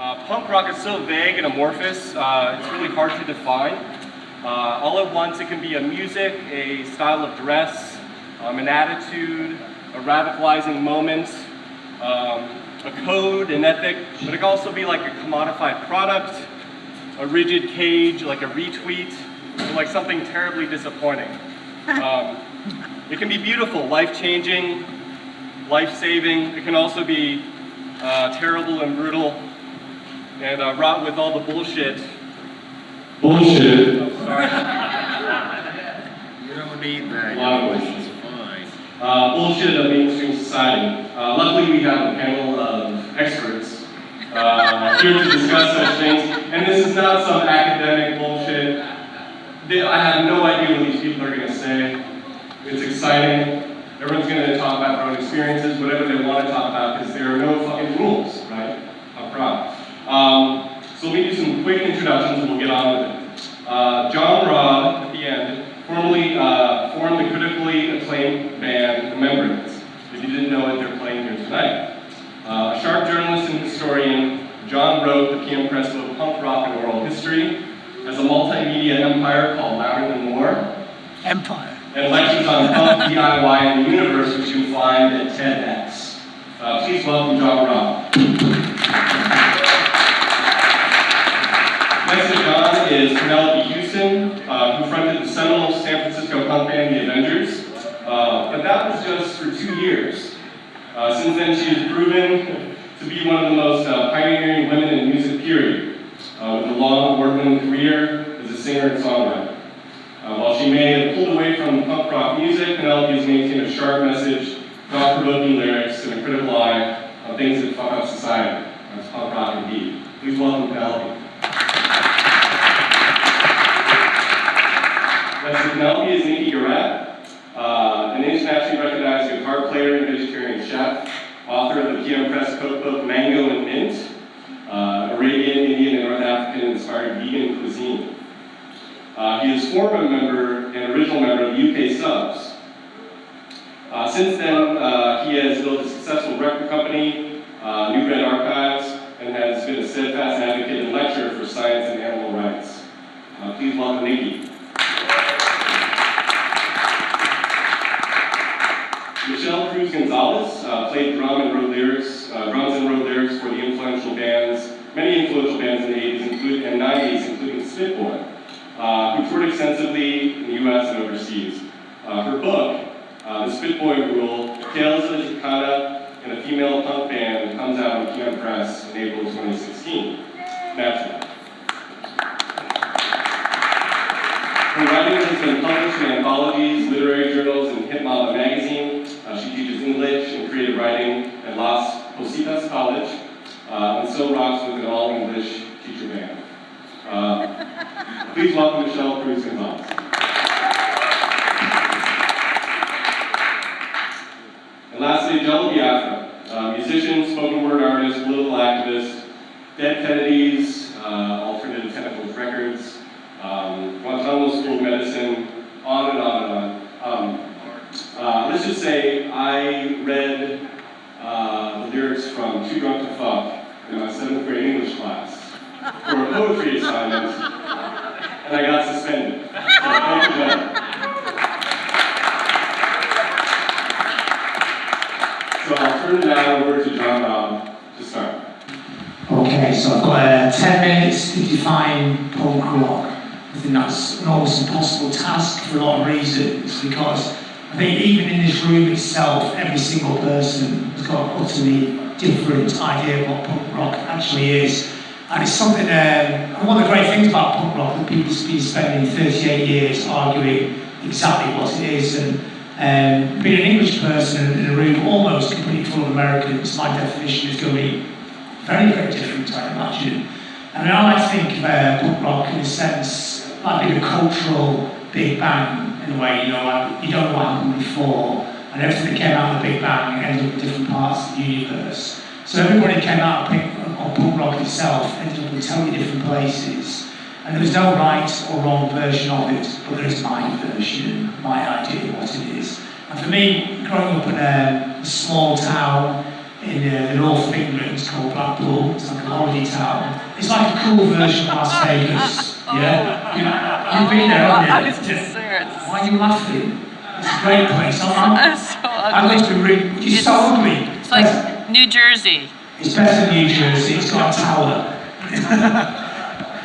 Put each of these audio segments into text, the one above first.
Punk rock is so vague and amorphous, it's really hard to define. All at once, it can be a music, a style of dress, an attitude, a radicalizing moment, a code, an ethic, but it can also be like a commodified product, a rigid cage, like a retweet, or like something terribly disappointing. It can be beautiful, life-changing, life-saving. It can also be terrible and brutal, and wrought with all the bullshit. Bullshit. Oh, sorry. You don't need that. Your voice is fine. Bullshit of mainstream society. Luckily, we have a panel of experts here to discuss such things, and this is not some academic bullshit. I have no idea what these people are going to say. It's exciting. Everyone's going to talk about their own experiences, whatever they want to talk about, because there are no fucking rules, right? Up front. So let me do some quick introductions and we'll get on with it. John Robb, at the end, formed the critically acclaimed band Remembrance. If you didn't know it, they're playing here tonight. A sharp journalist and historian, John wrote the PM Press book Punk Rock and Oral History, as a multimedia empire called Louder Than More. Empire. And lectures on punk, DIY, and the universe, which you find at TEDx. Please welcome John Robb. Next to John is Penelope, who fronted the seminal San Francisco punk band, the Avengers. But that was just for 2 years. Since then, she has proven to be one of the most pioneering women in music, period, with a long award-winning career as a singer and songwriter. While she may have pulled away from punk rock music, Penelope has maintained a sharp message, thought-provoking lyrics, and a critical eye on things that fuck up society. That's punk rock indeed. Please welcome Penelope. Next to Penelope is Nicky Garratt, an internationally recognized guitar player and vegetarian chef, author of the PM Press cookbook Mango and Mint, Arabian, Indian, and North African-inspired vegan cuisine. He is former member and original member of UK Subs. Since then, he has built a successful record company, New Red Archives, and has been a steadfast advocate and lecturer for science and animal rights. Please welcome Nicky. Michelle Cruz Gonzales played drums and wrote lyrics for the many influential bands in the 80s and 90s, including Spitboy, who toured extensively in the US and overseas. Her book, The Spitboy Rule, Tales of a Takata and a Female Punk Band, comes out in PM Press in April 2016. Naturally. Her writing has been published in anthologies, literary journals, and Hip Mama magazine. She teaches English and creative writing at Las Positas College, and still rocks with an all-English teacher band. Please welcome Michelle Cruz Gonzales. And lastly, Jello Biafra, musician, spoken word artist, political activist, Dead Kennedys, Alternative Tentacles Records, Gonzales School of Medicine, on and on and on. Let's just say I read the lyrics from Too Drunk to Fuck in my 7th grade English class for a poetry assignment, and I got suspended. So thank you, John. So I'll turn it now over to John Robb to start. Okay, so I've got 10 minutes to define punk rock. I think that's an almost impossible task for a lot of reasons, because I think even in this room itself, every single person has got an utterly different idea of what punk rock actually is. And it's something, and one of the great things about punk rock that people have been spending 38 years arguing exactly what it is. And being an English person in a room almost completely full of Americans, my definition is going to be very, very different, I imagine. And I like to think of punk rock in a sense like being a cultural Big Bang in a way, like you don't know what happened before, and everything that came out of the Big Bang ended up in different parts of the universe. So everybody came out of punk rock itself, ended up in totally different places. And there was no right or wrong version of it, but there is my version, my idea of what it is. And for me, growing up in a small town in the north of England called Blackpool. It's like a holiday town. It's like a cool version of Las Vegas. Yeah? You've been there, haven't you? I was just saying. Why are you laughing? It's a great place. I'm so I'm ugly. going to be really, it's so ugly. It's like New Jersey. It's better than New Jersey, it's got a tower.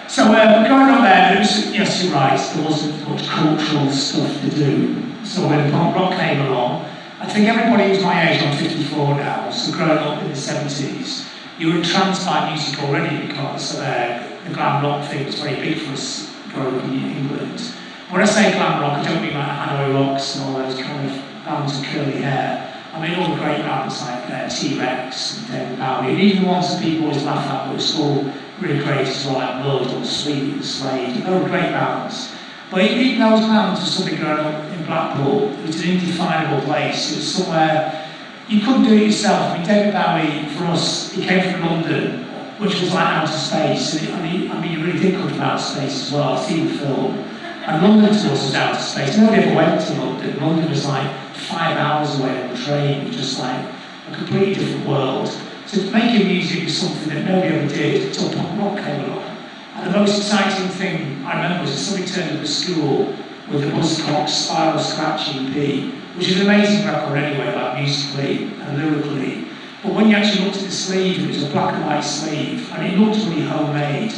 So we're going on there, and yes, you're right, there wasn't much cultural stuff to do. So when punk rock came along, I think everybody who's my age, I'm 54 now, so growing up in the 70s, you were entranced by music already because the glam rock thing was very big for us growing up in England. When I say glam rock, I don't mean like Hanoi Rocks and all those kind of bands with curly hair. I mean all the great bands like T-Rex and David Bowie, and even the ones that people always laugh at, but were still really great as well, like Blood or Sweet and Slade. They were great bands. But even those bands were something growing up in Blackpool. It was an indefinable place. It was somewhere you couldn't do it yourself. I mean, David Bowie, for us, he came from London, which was like outer space. And you really did come from outer space as well. I've seen the film. And London to us was outer space. Nobody ever went to London. London was like 5 hours away on the train. It was just like a completely different world. So making music was something that nobody ever did until punk rock came along. And the most exciting thing I remember was that somebody turned up at school with the Buzzcocks Spiral Scratch EP, which is an amazing record anyway, like musically and lyrically. But when you actually looked at the sleeve, it was a black and white sleeve, and it looked really homemade.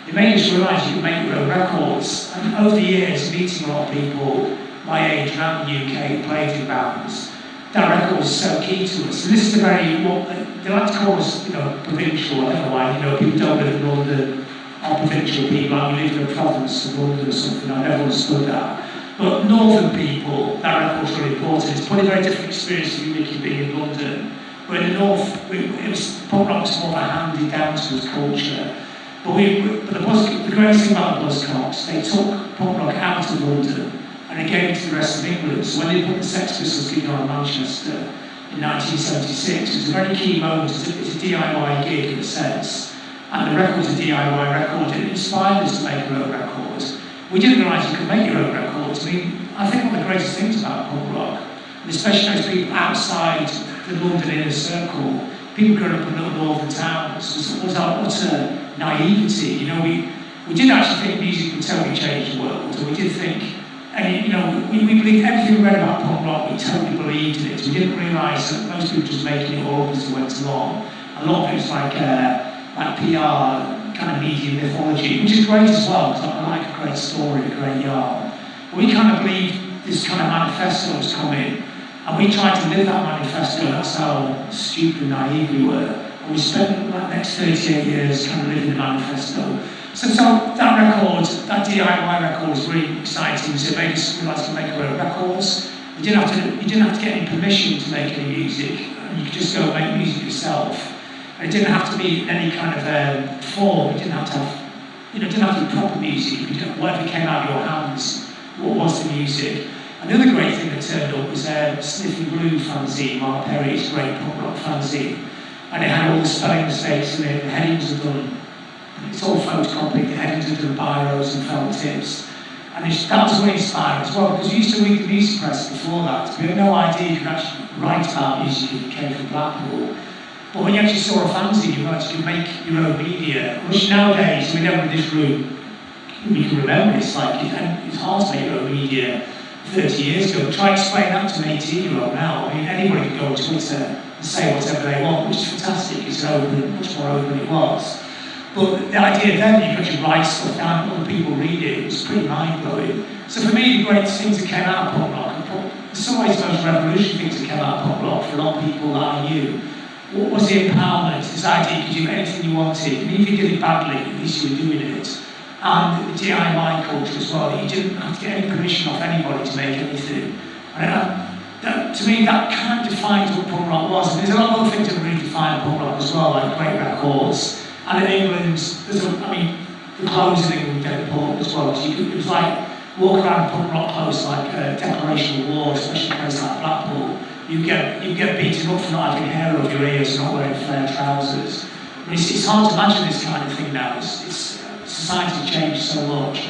It made us realise you could make your own records. And over the years, meeting a lot of people my age around the UK who played in bands, that record was so key to us. And this is a very, they like to call us, provincial, I don't know why, people don't live in London, or provincial people, like we live in a province of London or something, I never understood that. But northern people, that record's really important. It's probably a very different experience for you, Nicky, being in London. But in the north, punk rock was more of a handed down to us culture. But the greatest thing about the Buzzcocks, they took punk rock out of London and they gave it to the rest of England. So when they put the Sex Pistols gig on in Manchester in 1976, it was a very key moment. It's a DIY gig in a sense. And the record's a DIY record. It inspired us to make our own record. We didn't realise you could make your own records. I mean, I think one of the greatest things about punk rock, and especially those people outside the London inner circle, people growing up in little northern towns, was our utter naivety. We did actually think music would totally change the world, and we did think, and we believed everything we read about punk rock, we totally believed in it. We didn't realise that most people were just making it all up as they went along. A lot of it was like PR, kind of media mythology, which is great as well, because I like a great story, a great yarn. But we kind of believed this kind of manifesto was coming, and we tried to live that manifesto. That's how stupid and naive we were. And we spent the next 38 years kind of living the manifesto. So that record, that DIY record was really exciting, so it made us realise to make our own records. You didn't have to get any permission to make any music, and you could just go and make music yourself. It didn't have to be any kind of form. It didn't have to have, it didn't have to be proper music. Whatever came out of your hands, what was the music? And the other great thing that turned up was Sniffing Glue fanzine, Mark Perry's great punk rock fanzine, and it had all the spelling mistakes in it. The headings were done. It's all photocopied. The headings were done biros and felt tips. And that was really inspiring as well, because we used to read the music press before that. We had no idea you could actually write about music if you came from Blackpool. But when you actually saw a fanzine, you realised you could make your own media, which nowadays, never in this room, we can remember, it's hard to make your own media 30 years ago. Try explain that to an 18-year-old now. I mean, anybody can go on Twitter and say whatever they want, which is fantastic. It's much more open than it was. But the idea then that you could actually write stuff down and other people read it was pretty mind-blowing. So for me, the greatest things that came out of punk rock, in some ways the most revolutionary things that came out of punk rock for a lot of people that I knew, what was the empowerment, this idea you could do anything you wanted. I mean, if you did it badly, at least you were doing it. And the DIY culture as well, that you didn't have to get any permission off anybody to make anything. And to me, that kind of defines what punk rock was. And there's a lot of other things that really define punk rock as well, like great records. And in England, the clothes in England were very important as well. It was like walking around punk rock clothes like Declaration of War, especially in places like Blackpool. You get beaten up for not having hair over your ears and not wearing flare trousers. I mean, it's hard to imagine this kind of thing now. Society's changed so much.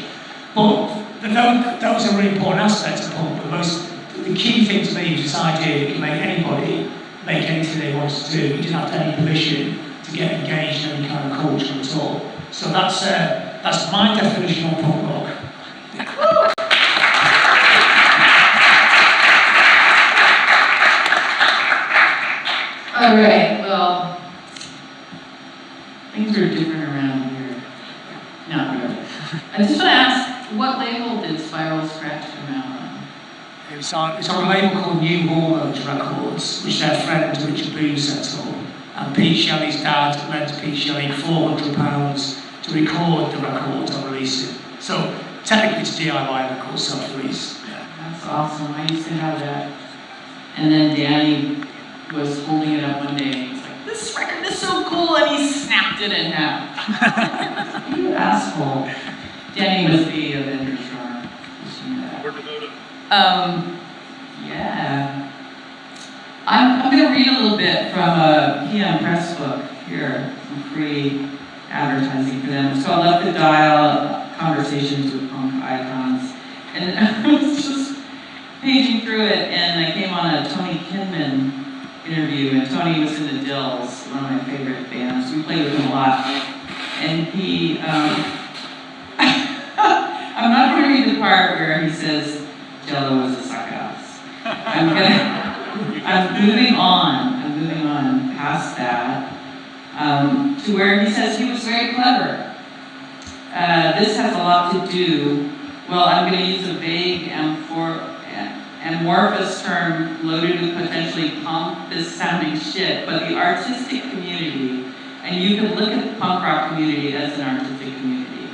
But that was a really important aspect of punk. The key thing to me was this idea that you can make anybody make anything they wanted to do. He didn't have any permission to get engaged in any kind of culture at all. So that's my definition of punk rock. All right, well, things are different around here. Not really. I just want to ask, what label did Spiral Scratch come out on? It's on a label called New Hormones Records, which their friend Richard Boone set up. And Pete Shelley's dad lent Pete Shelley £400 to record the record and release it. So technically it's DIY record, self-release. That's awesome. I used to have that. And then Danny was holding it up one day and he was like, "This record is so cool," and he snapped it in half. You asshole. Danny was the Avengers drummer. Yeah. I'm going to read a little bit from a PM Press book here, some free advertising for them. It's called Up the Dial, Conversations with Punk Icons. And I was just paging through it, and I came on a Tony Kinman interview, and Tony was in the Dills, one of my favorite bands. We played with him a lot. And he, I'm not going to read the part where he says, Jello is a suck ass. I'm moving on past that, to where he says he was very clever. This has a lot to do, well, I'm going to use a vague amorphous term loaded with potentially pompous sounding shit, but the artistic community, and you can look at the punk rock community as an artistic community,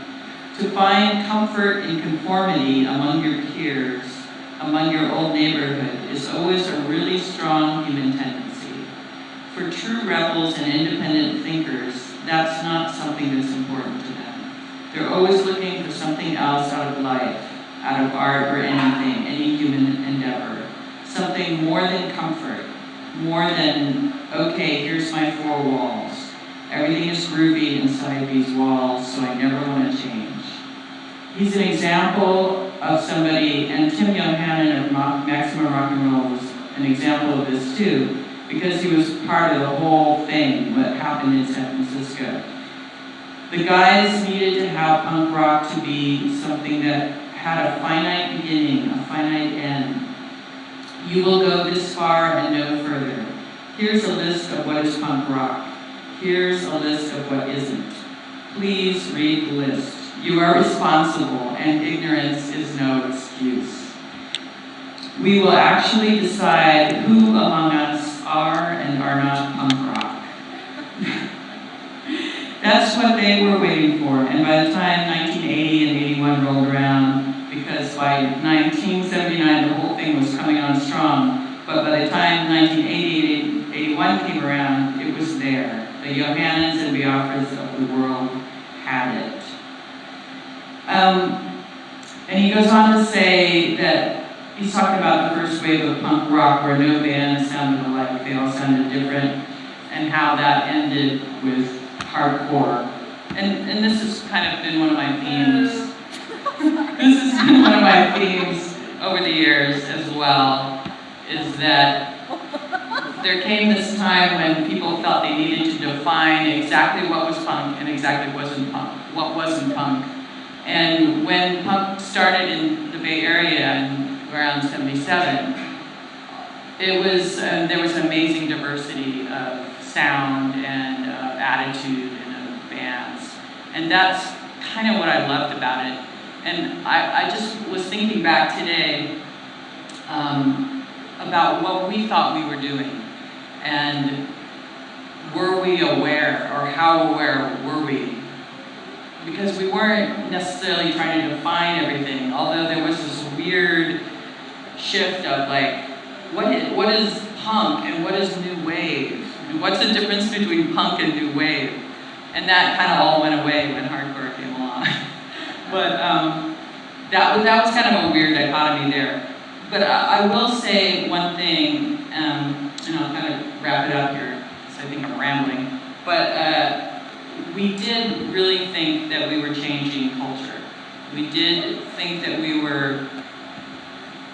to find comfort in conformity among your peers, among your old neighborhood, is always a really strong human tendency. For true rebels and independent thinkers, that's not something that's important to them. They're always looking for something else out of life, out of art or anything, any human endeavor. Something more than comfort, more than, okay, here's my four walls. Everything is groovy inside these walls, so I never want to change. He's an example of somebody, and Tim Yohannan of Maximum Rock and Roll was an example of this too, because he was part of the whole thing, what happened in San Francisco. The guys needed to have punk rock to be something that had a finite beginning, a finite end. You will go this far and no further. Here's a list of what is punk rock. Here's a list of what isn't. Please read the list. You are responsible, and ignorance is no excuse. We will actually decide who among us are and are not punk rock. That's what they were waiting for, and by the time 1980 and 81 rolled around, because by 1979 the whole thing was coming on strong, but by the time 1980 and 81 came around, it was there. The Johannans and Biafras of the world had it. And he goes on to say that he's talking about the first wave of punk rock where no band sounded alike, they all sounded different, and how that ended with hardcore. And this has kind of been one of my themes. This has been one of my themes over the years as well, is that there came this time when people felt they needed to define exactly what was punk and exactly what wasn't punk. And when punk started in the Bay Area in around 77, it was there was amazing diversity of sound and of attitude and of bands. And that's kind of what I loved about it. And I just was thinking back today about what we thought we were doing. And were we aware, or how aware were we? Because we weren't necessarily trying to define everything, although there was this weird shift of like, what is punk and what is new wave? And what's the difference between punk and new wave? And that kind of all went away when hardcore came along. But that was kind of a weird dichotomy there. But I will say one thing, and I'll kind of wrap it up here, because I think I'm rambling. But we did really think that we were changing culture. We did think that we were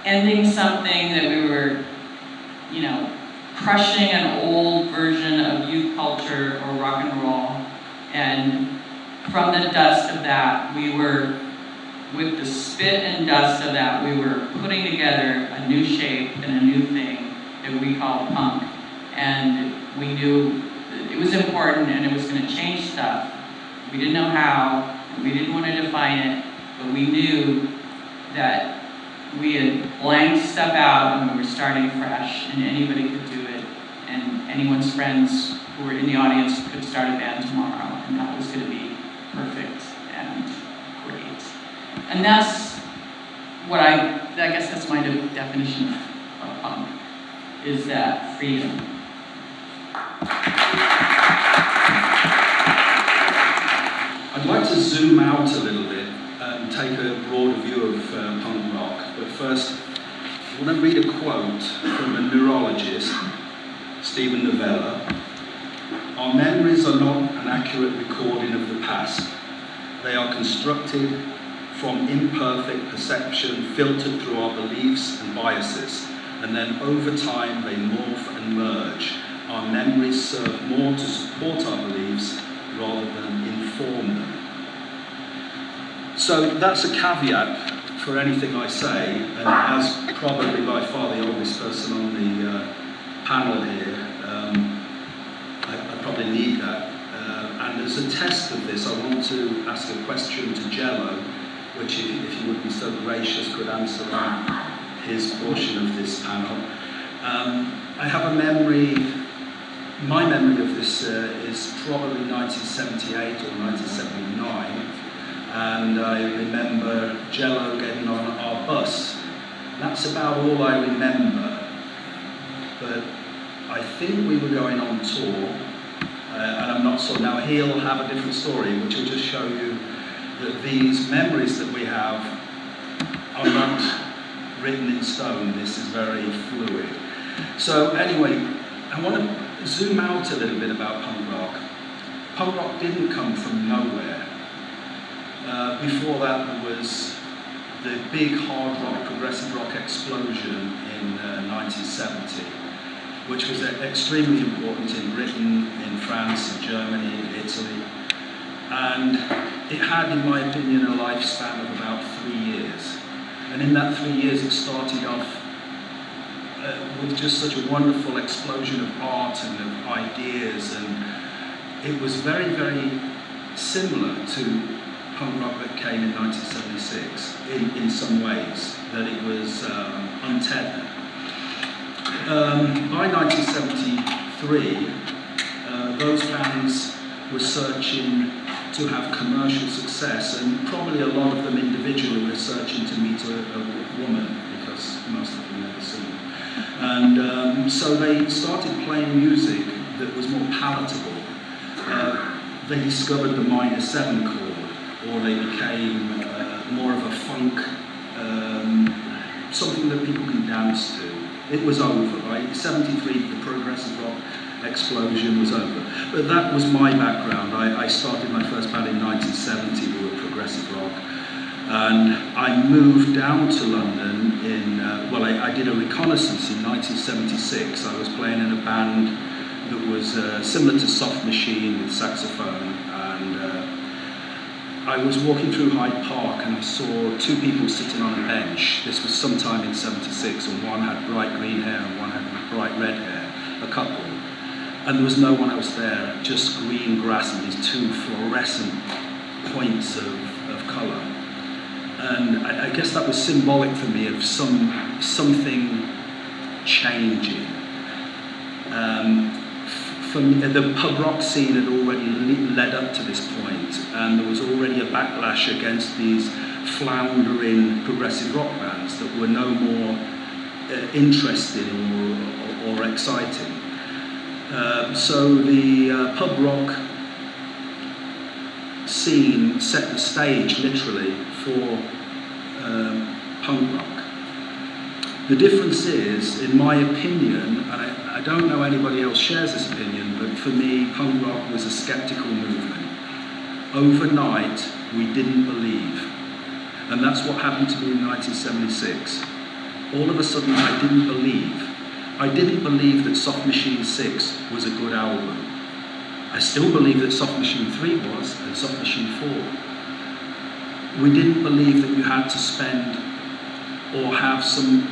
ending something, that we were, crushing an old version of youth culture or rock and roll. And from the dust of that, with the spit and dust of that, we were putting together a new shape and a new thing that we call punk. And we knew it was important and it was going to change stuff. We didn't know how, and we didn't want to define it, but we knew that we had blanked stuff out and we were starting fresh, and anybody could do it, and anyone's friends who were in the audience could start a band tomorrow, and that was going to be perfect and great. And that's what I guess that's my definition of punk, is that freedom. I'd like to zoom out a little bit and take a broader view of punk rock. But first, I want to read a quote from a neurologist, Stephen Novella. "Our memories are not an accurate recording of the past. They are constructed from imperfect perception filtered through our beliefs and biases, and then over time they morph and merge. Our memories serve more to support our beliefs rather than inform them." So that's a caveat for anything I say, and as probably by far the oldest person on the panel here, I probably need that. And as a test of this, I want to ask a question to Jello, which if you would be so gracious could answer on his portion of this panel. I have a memory. My memory of this is probably 1978 or 1979, and I remember Jello getting on our bus. That's about all I remember, but I think we were going on tour, and I'm not sure. Now he'll have a different story, which will just show you that these memories that we have are not written in stone. This is very fluid. So anyway, I want to zoom out a little bit about punk rock. Punk rock didn't come from nowhere. Before that, there was the big hard rock, progressive rock explosion in 1970, which was extremely important in Britain, in France, in Germany, in Italy. And it had, in my opinion, a lifespan of about 3 years. And in that 3 years, it started off with just such a wonderful explosion of art and of ideas, and it was very, very similar to punk rock that came in 1976 in some ways, that it was untethered. By 1973, those bands were searching to have commercial success, and probably a lot of them individually were searching to meet a woman, because most of them never seen. And so they started playing music that was more palatable. They discovered the minor 7 chord, or they became more of a funk, something that people can dance to. It was over, right? 73, the progressive rock explosion was over. But that was my background. I started my first band in 1970, we were progressive rock. And I moved down to London in, I did a reconnaissance in 1976. I was playing in a band that was similar to Soft Machine with saxophone. And I was walking through Hyde Park and I saw 2 people sitting on a bench. This was sometime in 76, and one had bright green hair and one had bright red hair, a couple. And there was no one else there, just green grass and these 2 fluorescent points of colour. And I guess that was symbolic for me of something changing. For me, the pub rock scene had already led up to this point, and there was already a backlash against these floundering progressive rock bands that were no more interesting or exciting. So the pub rock scene set the stage, literally, for punk rock. The difference is, in my opinion, and I don't know anybody else shares this opinion, but for me, punk rock was a skeptical movement. Overnight, we didn't believe. And that's what happened to me in 1976. All of a sudden, I didn't believe. I didn't believe that Soft Machine 6 was a good album. I still believe that Soft Machine 3 was, and Soft Machine 4. We didn't believe that you had to spend or have some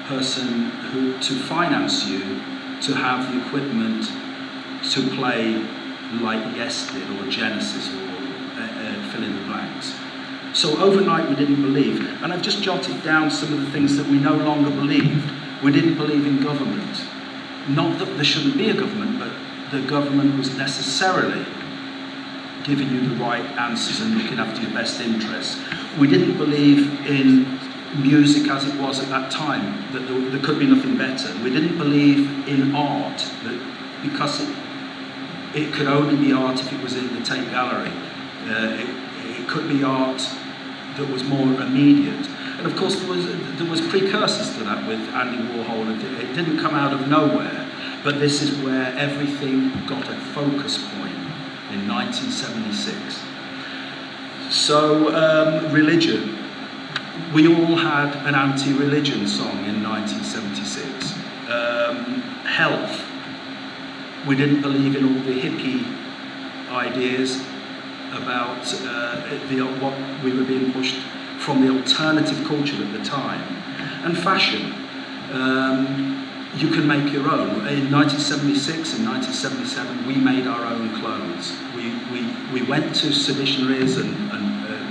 person to finance you to have the equipment to play like Yes did, or Genesis, or fill in the blanks. So overnight we didn't believe, and I've just jotted down some of the things that we no longer believed. We didn't believe in government. Not that there shouldn't be a government, but the government was necessarily giving you the right answers and looking after your best interests. We didn't believe in music as it was at that time, that there could be nothing better. We didn't believe in art, that because it could only be art if it was in the Tate Gallery. It could be art that was more immediate. And of course there was precursors to that with Andy Warhol, and it didn't come out of nowhere, but this is where everything got a focus point in 1976. So religion, we all had an anti-religion song in 1976. Health, we didn't believe in all the hippie ideas about what we were being pushed from the alternative culture at the time. And fashion, you can make your own. In 1976 and 1977, we made our own clothes. We went to Seditionaries,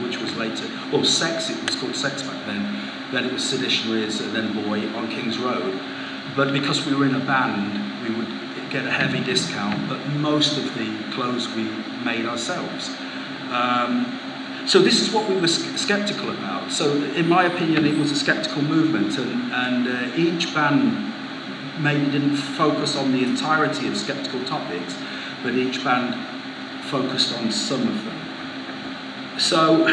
which was later, well, Sex, it was called Sex back then it was Seditionaries, and then Boy on King's Road. But because we were in a band, we would get a heavy discount, but most of the clothes we made ourselves. So this is what we were skeptical about. So in my opinion, it was a skeptical movement, and each band maybe didn't focus on the entirety of skeptical topics, but each band focused on some of them. So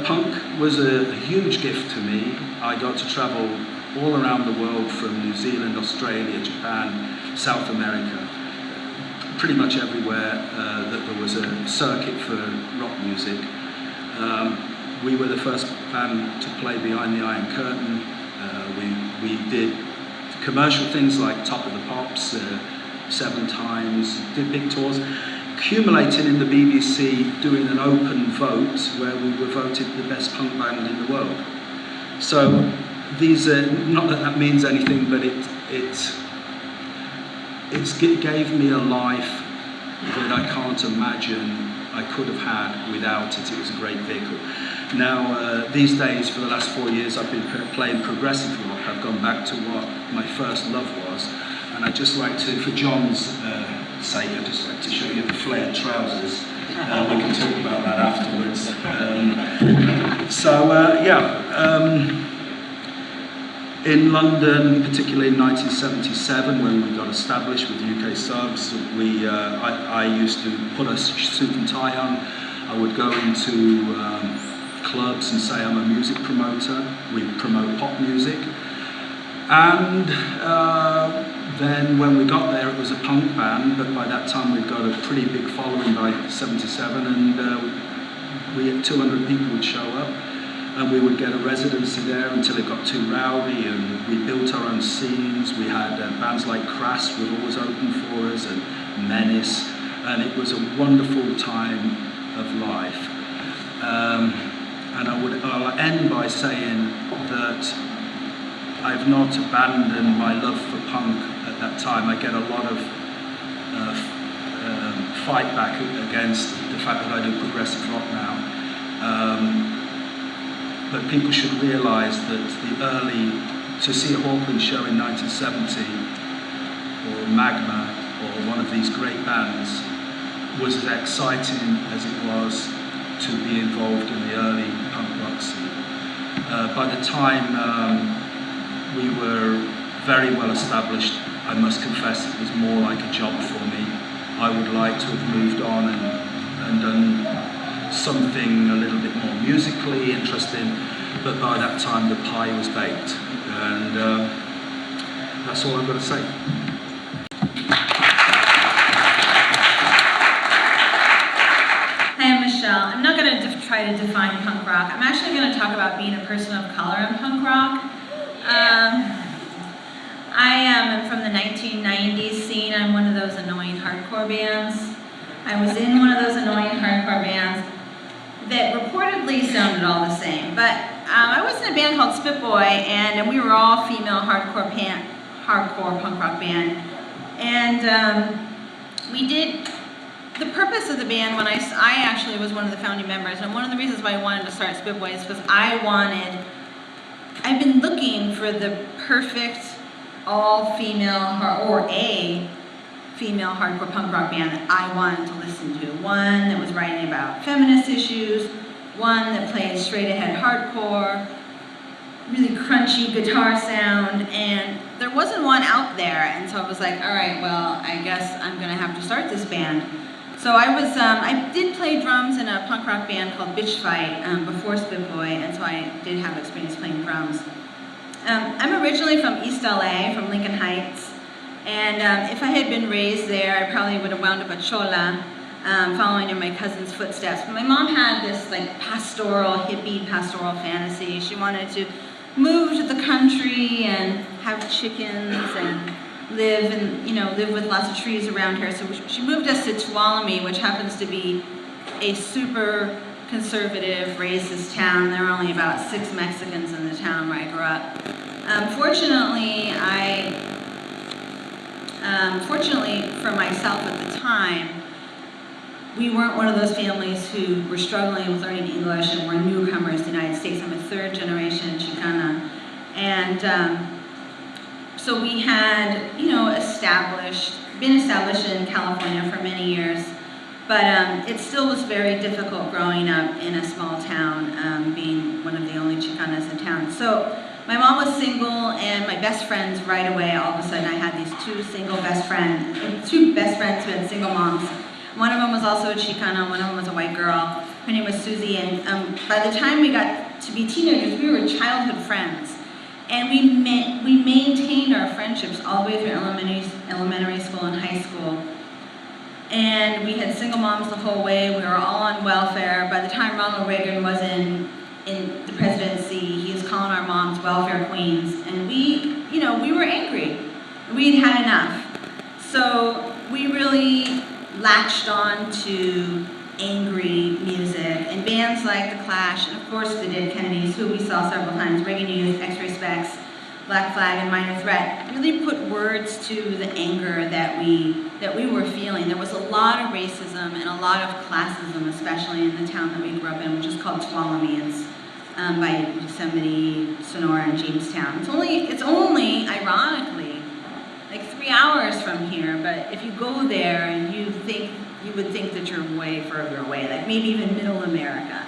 punk was a huge gift to me. I got to travel all around the world, from New Zealand, Australia, Japan, South America, pretty much everywhere that there was a circuit for rock music. We were the first band to play behind the Iron Curtain. We did commercial things like Top of the Pops 7 times, did big tours, accumulating in the BBC, doing an open vote where we were voted the best punk band in the world. So these are, not that that means anything, but it gave me a life that I can't imagine I could have had without it. It was a great vehicle. Now, these days, for the last 4 years, I've been playing progressive rock. I've gone back to what my first love was, and I'd just like to, for John's sake, I'd just like to show you the flared trousers. We can talk about that afterwards. In London, particularly in 1977, when we got established with UK subs, I used to put a suit and tie on. I would go into clubs and say I'm a music promoter. We promote pop music. And then when we got there, it was a punk band, but by that time we'd got a pretty big following by 77, and we had 200 people would show up. And we would get a residency there until it got too rowdy, and we built our own scenes. We had bands like Crass would always open for us, and Menace, and it was a wonderful time of life. And I'll end by saying that I've not abandoned my love for punk at that time. I get a lot of fight back against the fact that I do progressive rock now. But people should realise that to see a Oakland show in 1970, or Magma, or one of these great bands, was as exciting as it was to be involved in the early punk rock scene. By the time we were very well established, I must confess it was more like a job for me. I would like to have moved on and done something a little bit more musically interesting, but by that time the pie was baked, and that's all I've got to say. Hi, I'm Michelle. I'm not going to try to define punk rock. I'm actually going to talk about being a person of color in punk rock. 1990s scene. I'm one of those annoying hardcore bands. I was in one of those annoying hardcore bands that reportedly sounded all the same. But I was in a band called Spit Boy, and we were all female hardcore punk rock band. And we did, the purpose of the band, when I actually was one of the founding members, and one of the reasons why I wanted to start Spit Boy is because I've been looking for the perfect all-female, or a female hardcore punk rock band that I wanted to listen to. One that was writing about feminist issues, one that played straight-ahead hardcore, really crunchy guitar sound, and there wasn't one out there, and so I was like, all right, well, I guess I'm gonna have to start this band. So I did play drums in a punk rock band called Bitch Fight before Spit Boy, and so I did have experience playing drums. I'm originally from East LA, from Lincoln Heights, and if I had been raised there, I probably would have wound up a chola, following in my cousin's footsteps. But my mom had this like hippie pastoral fantasy. She wanted to move to the country and have chickens and live with lots of trees around her. So she moved us to Tuolumne, which happens to be a super conservative, racist town. There were only about 6 Mexicans in the town where I grew up. Fortunately for myself at the time, we weren't one of those families who were struggling with learning English and were newcomers to the United States. I'm a 3rd generation Chicana. And so we had, been established in California for many years, but it still was very difficult growing up in a small town, being one of the only Chicanas in town. So my mom was single, and my best friends right away, all of a sudden I had these 2 best friends who had single moms. One of them was also a Chicana, one of them was a white girl. Her name was Susie, and by the time we got to be teenagers, we were childhood friends. And we maintained our friendships all the way through elementary school and high school. And we had single moms the whole way. We were all on welfare. By the time Ronald Reagan was in the presidency, he was calling our moms welfare queens. And we were angry. We'd had enough. So we really latched on to angry music, and bands like The Clash, and of course the Dead Kennedys, who we saw several times, Reagan Youth, X-Ray Specs, Black Flag, and Minor Threat, really put words to the anger that we were feeling. There was a lot of racism and a lot of classism, especially in the town that we grew up in, which is called Tuolumne. It's by Yosemite, Sonora, and Jamestown. It's only, ironically, like 3 hours from here, but if you go there and you would think that you're way further away, like maybe even middle America.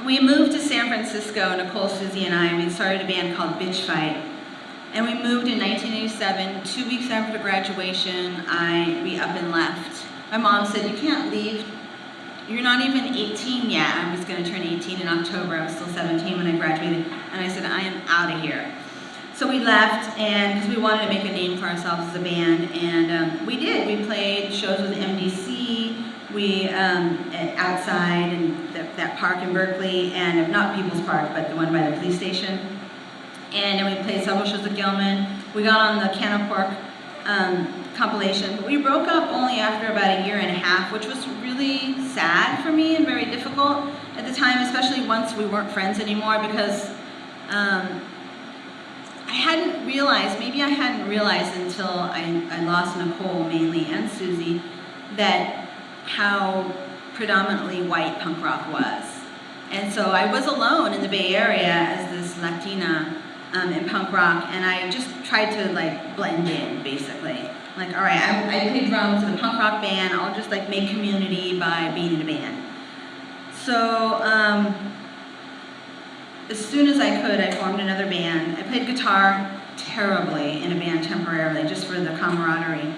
We moved to San Francisco, Nicole, Susie, and I, and we started a band called Bitch Fight. And we moved in 1987. 2 weeks after graduation, we up and left. My mom said, "You can't leave. You're not even 18 yet." I was going to turn 18 in October. I was still 17 when I graduated. And I said, "I am out of here." So we left, and because we wanted to make a name for ourselves as a band, and we did. We played shows with MDC, outside in that park in Berkeley, and not People's Park, but the one by the police station. And then we played several shows with Gilman. We got on the Can of Pork compilation. But we broke up only after about 1.5 years, which was really sad for me and very difficult at the time, especially once we weren't friends anymore, because maybe I hadn't realized until I lost Nicole mainly, and Susie, that how predominantly white punk rock was. And so I was alone in the Bay Area as this Latina in punk rock, and I just tried to blend in, basically. Like, all right, I play drums in a punk rock band, I'll just make community by being in a band. So, as soon as I could, I formed another band. I played guitar terribly in a band temporarily, just for the camaraderie.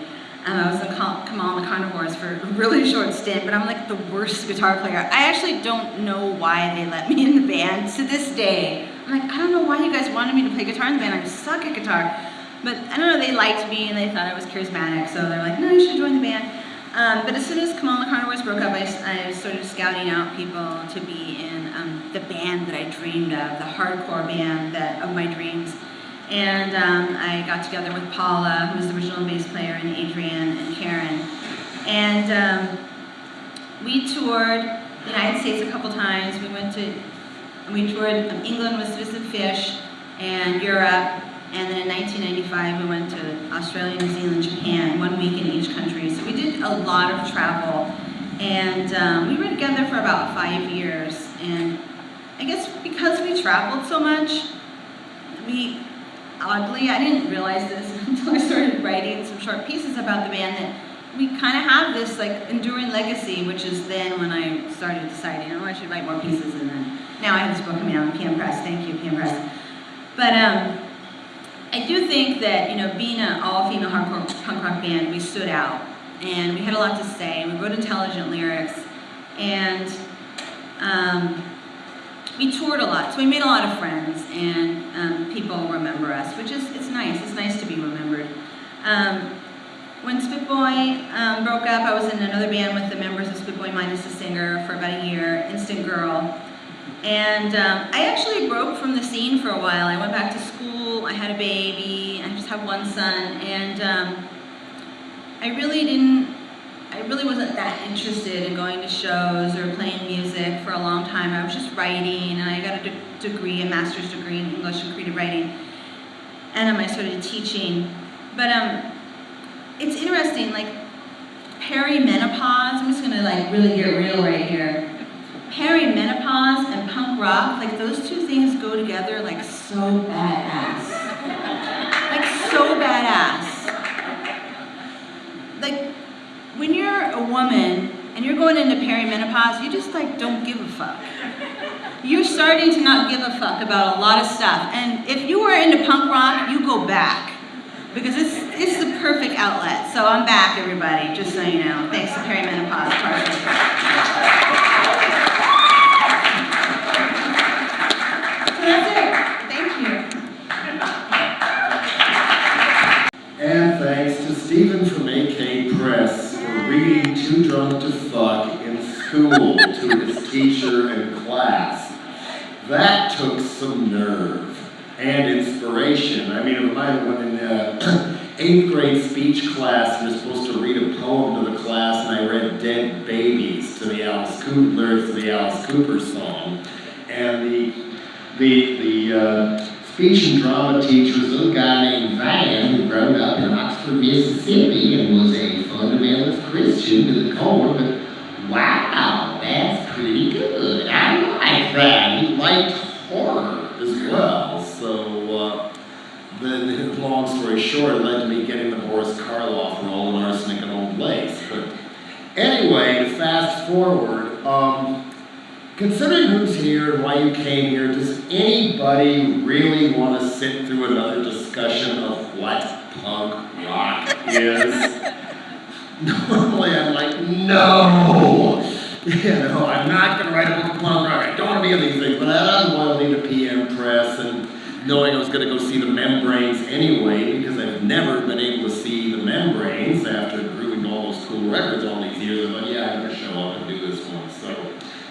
I was in Kamal and the Carnivores for a really short stint, but I'm the worst guitar player. I actually don't know why they let me in the band to this day. I'm I don't know why you guys wanted me to play guitar in the band. I suck at guitar. But I don't know, they liked me and they thought I was charismatic, so they're like, no, you should join the band. But as soon as Kamal and the Carnivores broke up, I started scouting out people to be in the band that I dreamed of, the hardcore band of my dreams. And I got together with Paula, who was the original bass player, and Adrian and Karen. And we toured the United States a couple times. We toured England with Citizen Fish and Europe. And then in 1995, we went to Australia, New Zealand, Japan, 1 week in each country. So we did a lot of travel. And we were together for about 5 years. And I guess because we traveled so much, oddly, I didn't realize this until I started writing some short pieces about the band, that we kind of have this like enduring legacy, which is then when I started deciding, oh, I should write more pieces, and then now I have this book coming out in PM Press. Thank you, PM Press. But I do think that, you know, being an all-female hardcore punk rock band, we stood out, and we had a lot to say. We wrote intelligent lyrics, and we toured a lot, so we made a lot of friends, and people remember us, which is, it's nice. It's nice to be remembered. When Spitboy broke up, I was in another band with the members of Spitboy minus the singer for about a year, Instant Girl. And I actually broke from the scene for a while. I went back to school, I had a baby, I just have one son, and I really wasn't that interested in going to shows or playing music for a long time. I was just writing, and I got a degree, a master's degree in English and creative writing. And I started teaching. But it's interesting, like perimenopause, I'm just gonna like really get real right here. Perimenopause and punk rock, like those two things go together like so badass. Like so badass. Like when you're a woman and you're going into perimenopause, you just like don't give a fuck. You're starting to not give a fuck about a lot of stuff. And if you were into punk rock, you go back. Because it's the perfect outlet. So I'm back, everybody, just so you know. Thanks to perimenopause. So that's it. Thank you. And thanks to Stephen from AK Press for reading Too Drunk to Fuck in school to his teacher and class. That took some nerve and inspiration. I mean, it reminded me when in 8th grade speech class, you're supposed to read a poem to the class, and I read Dead Babies to the Alice Cooper, lyrics of the Alice Cooper song. And the speech and drama teacher was a little guy named Van, who grew up in Oxford, Mississippi, and was a fundamentalist Christian to the core, but wow, that's pretty good. I like that. He liked horror as well. So then, long story short, it led to me getting the Boris Karloff role in Arsenic and Old Lace. But anyway, to fast forward, considering who's here and why you came here, does anybody really want to sit through another discussion of what punk rock is? Normally I'm like, no! You know, I'm not going to write a book of punk rock. I don't want to be in these things. But I was loyalty to PM Press and knowing I was going to go see the Membranes anyway, because I've never been able to see the Membranes after grooving all those cool records all these years. I thought, yeah, I'm going to show up and do this one. So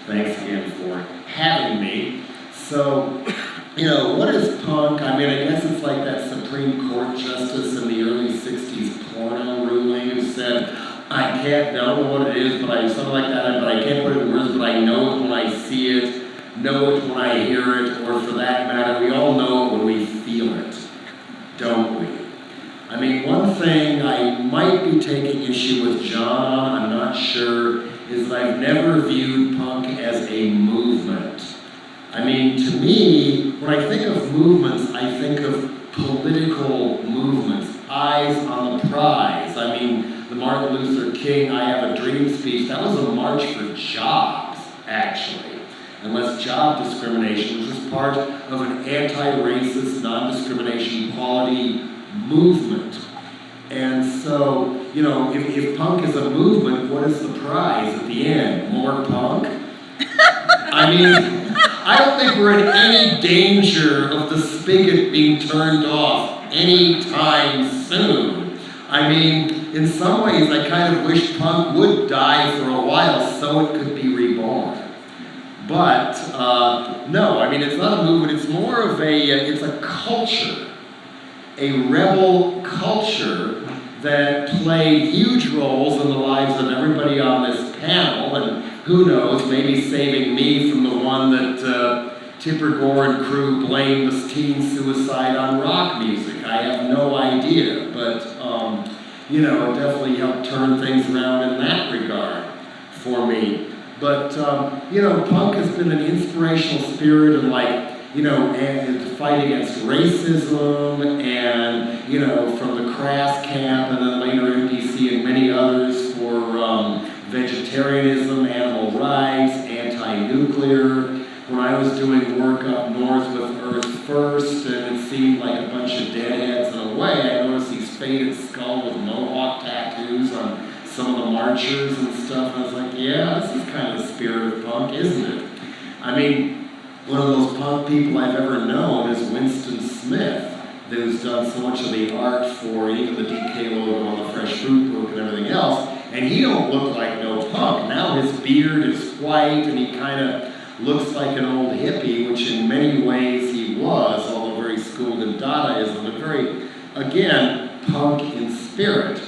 thanks again for having me. So, you know, what is punk? I mean, I guess it's like that Supreme Court justice in the early 60s porno ruling who said, I don't know what it is, but something like that, but I can't put it in words, but I know it when I see it, know it when I hear it, or for that matter, we all know it when we feel it, don't we? I mean, one thing I might be taking issue with John, I'm not sure, is that I've never viewed punk as a movement. I mean, to me, when I think of movements, I think of political movements, eyes on the prize. I mean, the Martin Luther King I Have a Dream speech, that was a march for jobs, actually. And less job discrimination, which is part of an anti-racist, non-discrimination, equality movement. And so, you know, if punk is a movement, what is the prize at the end? More punk? I mean, I don't think we're in any danger of the spigot being turned off anytime soon. I mean, in some ways, I kind of wish punk would die for a while so it could be reborn. But, no, I mean, it's not a movement, it's more of it's a culture. a rebel culture that played huge roles in the lives of everybody on this panel, and who knows, maybe saving me from the one that Tipper Gore and crew blamed the teen suicide on rock music. I have no idea, but you know, it definitely helped turn things around in that regard for me. But you know, punk has been an inspirational spirit in, like, you know, and to fight against racism, and, you know, from the Crass camp and then later MDC and many others for vegetarianism, animal rights, anti-nuclear. When I was doing work up north with Earth First, and it seemed like a bunch of deadheads in a way, I noticed these faded skull with mohawk tattoos on some of the marchers and stuff, and I was like, yeah, this is kind of the spirit of punk, isn't it? I mean, one of those punk people I've ever known is Winston Smith, who's done so much of the art for even the DK logo on the Fresh Fruit book and everything else, and he don't look like no punk. Now his beard is white, and he kind of looks like an old hippie, which in many ways he was, although very schooled in Dadaism, but very, again, punk in spirit.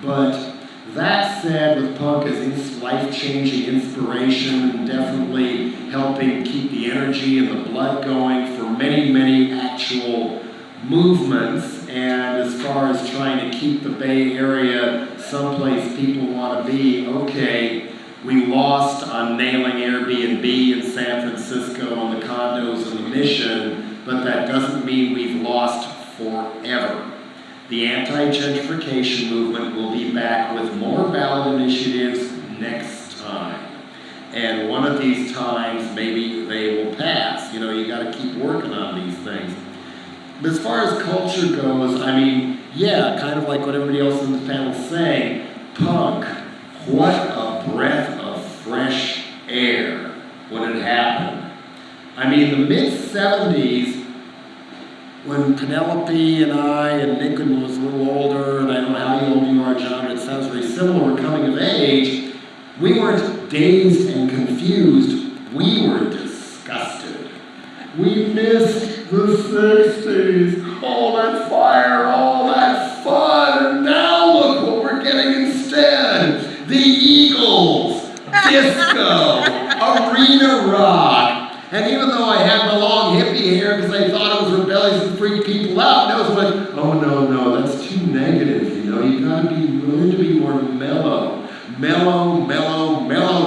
But that said, with punk as life-changing inspiration, and definitely helping keep the energy and the blood going for many, many actual movements, and as far as trying to keep the Bay Area someplace people want to be, okay, we lost on nailing Airbnb in San Francisco on the condos and the Mission, but that doesn't mean we've lost forever. The anti-gentrification movement will be back with more ballot initiatives next time. And one of these times, maybe they will pass. You know, you got to keep working on these things. But as far as culture goes, I mean, yeah, kind of like what everybody else in the panel is saying, punk, what a breath of fresh air when it happened. I mean, the mid-70s, when Penelope and I and Nick was a little older, and I don't know how old you are, John, but it sounds very similar, we're coming of age, we weren't dazed and confused, we were disgusted. We missed the 60s, all that fire, all that fun, and now look what we're getting instead. The Eagles, disco, arena rock. And even though I had my long hippie hair because I thought it was rebellious and freaked people out, and I was like, oh no, that's too negative, you know, you gotta learn to be more mellow. Mellow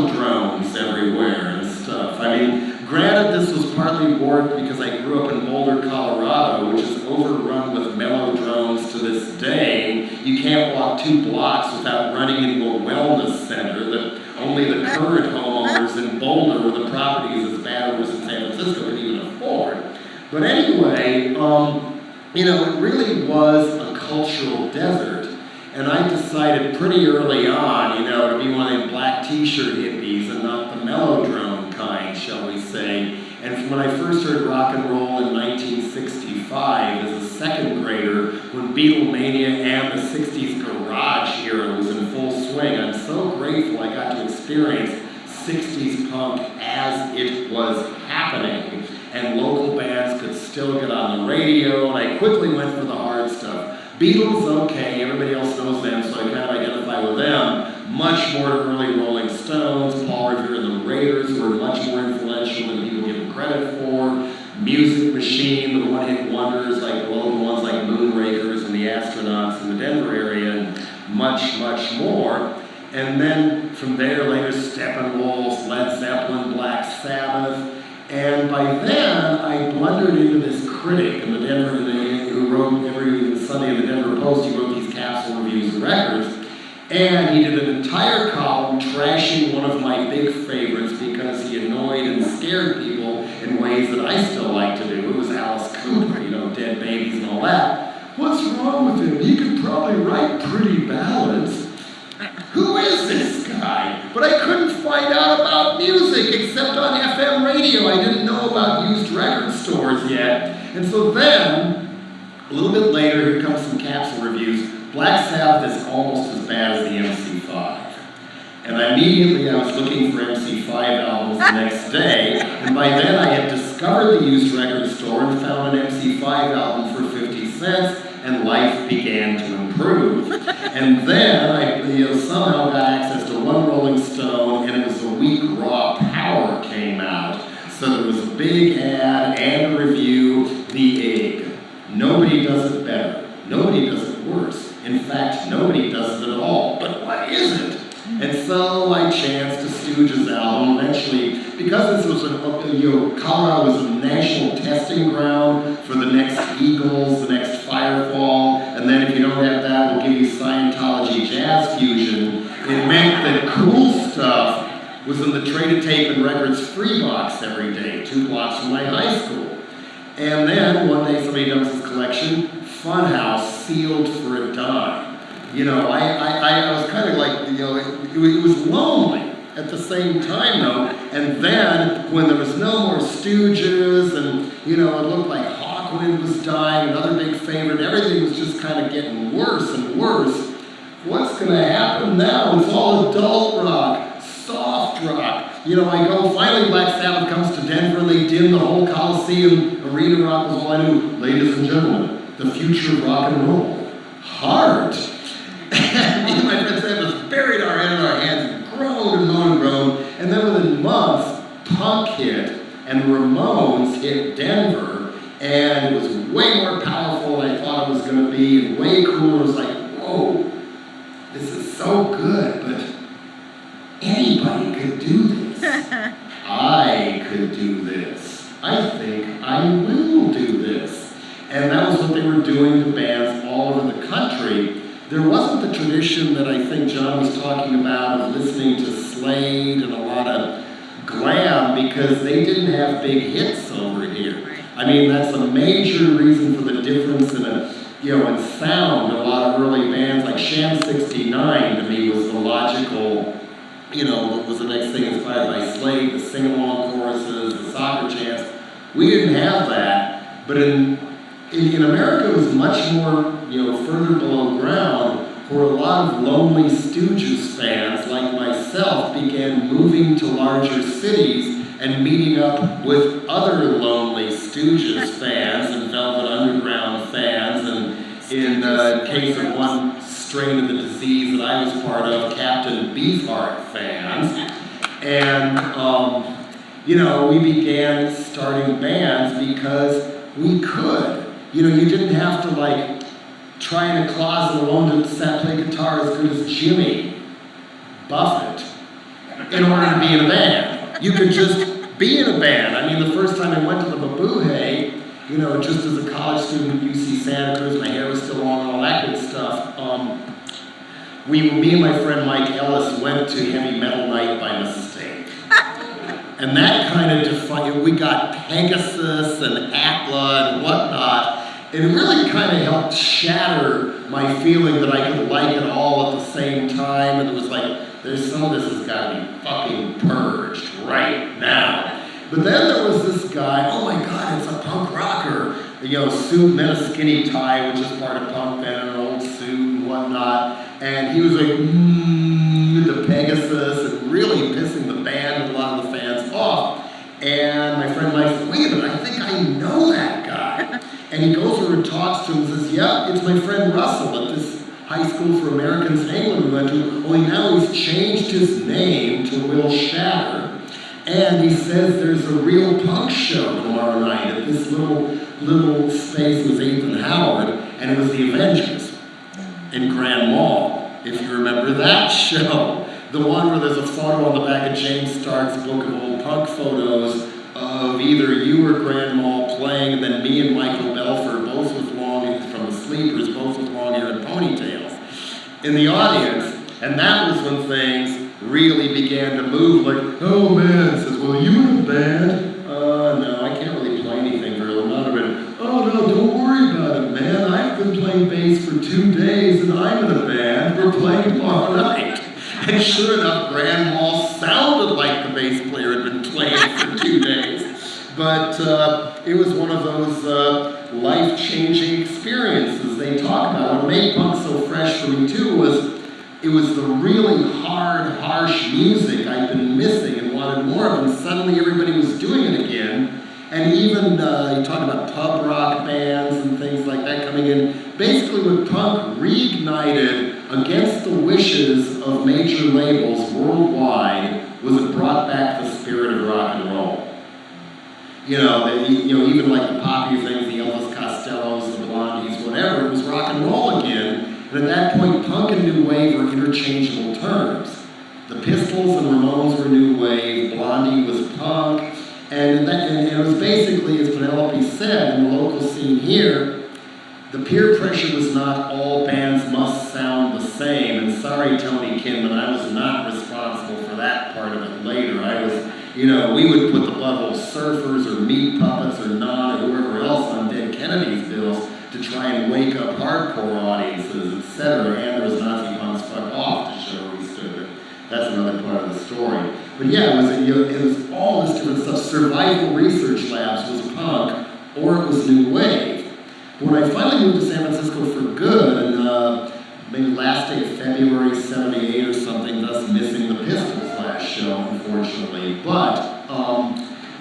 drones everywhere and stuff. I mean, granted this was partly work because I grew up in Boulder, Colorado, which is overrun with mellow drones to this day. You can't walk 2 blocks without running into a wellness center that only the current homeowners in Boulder, where the property is as bad as in San Francisco, can even afford. But anyway, you know, it really was a cultural desert. And I decided pretty early on, you know, to be one of them black t-shirt hippies and not the mellodrome kind, shall we say. And when I first heard rock and roll in 1965 as a second grader, when Beatlemania and the 60s garage era was in full swing, I'm so grateful I got to experience 60s punk as it was happening. And local bands could still get on the radio, and I quickly went for the hard stuff. Beatles, okay, everybody else knows them, so I kind of identify with them. Much more to early Rolling Stones, Paul Revere and the Raiders were much more influential than people give them credit for. Music Machine, the one-hit wonders like local ones like Moonrakers and the Astronauts in the Denver area, and much more. And then from there, later Steppenwolf, Led Zeppelin, Black Sabbath. And by then, I blundered into this critic in the Denver, who wrote every Sunday in the Denver Post. He wrote these capsule reviews of records. And he did an entire column trashing one of my big favorites because he annoyed and scared people in ways that I still like to do. It was Alice Cooper, you know, Dead Babies and all that. What's wrong with him? He could probably write pretty ballads. Who is this guy? But I couldn't find out about music except on FM radio. I didn't know about used record stores yet. And so then, a little bit later, here comes some capsule reviews. Black Sabbath is almost as bad as the MC5. And immediately I was looking for MC5 albums the next day, and by then I had discovered the used record store and found an MC5 album for 50 cents, life began to improve. And then I somehow got access to one Rolling Stone, and it was the week Raw Power came out. So there was a big ad and a review, The Egg. Nobody does it better. Nobody does it worse. In fact, nobody does it at all. But what is it? And so I chanced a Stooges album. Eventually, because this was Colorado was a national testing ground for the next Eagles, the next Firefall, and then if you don't have that, we'll give you Scientology Jazz Fusion. It meant that cool stuff was in the Traded Tape and Records free box every day, 2 blocks from my high school. And then one day somebody dumps his collection, Funhouse, sealed for a dime. I was kind of like, it was lonely at the same time though. And then when there was no more Stooges and, it looked like Hawkwind was dying, another big favorite, everything was just kind of getting worse and worse. What's going to happen now? It's all adult rock, soft rock. Finally Black Sabbath comes to Denver and they dim the whole Coliseum. Arena rock was all I knew. Ladies and gentlemen, the future of rock and roll. Heart. And me and my friend Sam just buried our head in our hands and groaned and moaned and groaned. And then within months, punk hit and Ramones hit Denver. And it was way more powerful than I thought it was going to be and way cooler. It was like, whoa, this is so good, but anybody could do this. I could do this. I think I will do this. And that was what they were doing to bands all over the country. There wasn't the tradition that I think John was talking about of listening to Slade and a lot of glam because they didn't have big hits over here. I mean, that's a major reason for the difference in sound. A lot of early bands like Sham 69 to me was the logical, what was the next thing inspired by Slade, the sing-along choruses, the soccer chants. We didn't have that, but in America it was much more, further below ground, where a lot of Lonely Stooges fans like myself began moving to larger cities and meeting up with other Lonely Stooges fans and Velvet Underground fans, and in case of one strain of the disease that I was part of, Captain Beefheart fans. And, we began starting bands because we could. You didn't have to try in a closet alone to play guitar as good as Jimmy Buffett in order to be in a band. You could just be in a band. I mean, the first time I went to the Mabuhay, just as a college student at UC Santa Cruz, my hair was still long and all that good stuff. Me and my friend Mike Ellis went to Heavy Metal Night by mistake. And that kind of defined, we got Pegasus and Atla and whatnot. It really kind of helped shatter my feeling that I could like it all at the same time. And it was like, there's some of this has got to be fucking purged right now. But then there was this guy, oh my God, it's a punk rocker. Suit and then a skinny tie, which is part of punk, then an old suit and whatnot. And he was like, the Pegasus, and really pissing the band and a lot of the fans off. And my friend Mike said, wait a minute, I think I know that guy. And he goes over and talks to him and says, yeah, it's my friend Russell at this high school for Americans in England we went to, only now he's changed his name to Will Shatter. And he says there's a real punk show tomorrow night at this little space. It was 8th and Howard, and it was the Avengers in Grand Mall, if you remember that show. The one where there's a photo on the back of James Stark's book of old punk photos of either you or Grand Mall playing, and then me and Michael Belfer, both with long hair, from the Sleepers, both with long hair and ponytails, in the audience. And that was when things really began to move, like, oh man, says, well, you in a band? No, I can't really play anything very well. Not a band. Oh no, don't worry about it, man. I've been playing bass for 2 days and I'm in a band. We're playing tomorrow night. And sure enough, Grand Mall sounded like the bass player had been playing for 2 days. But it was one of those life-changing experiences they talk about. What made punk so fresh for me too was it was the really hard, harsh music I'd been missing and wanted more of, and suddenly everybody was doing it again. And even, you talk about pub rock bands and things like that coming in, basically what punk reignited against the wishes of major labels worldwide was it brought back the spirit of rock and roll. Even like the poppy things, the Elvis Costellos, the Blondies, whatever, it was rock and roll again. And at that point, punk and new wave were interchangeable terms. The Pistols and Ramones were new wave, Blondie was punk, and it was basically, as Penelope said, in the local scene here, the peer pressure was not all bands must sound the same. And sorry, Tony Kinman, I was not responsible for that part of it later. I was, we would put the Butthole Surfers or Meat Puppets or Non or whoever else on Dead Kennedys bills to try and wake up hardcore audiences, etc. And there was Nazi Punks Fuck Off to show we stood it. That's another part of the story. But yeah, it was all this different stuff. Survival Research Labs was punk, or it was new wave. When I finally moved to San Francisco for good, and maybe last day of February '78 or something, thus missing the Pistols last show, unfortunately. But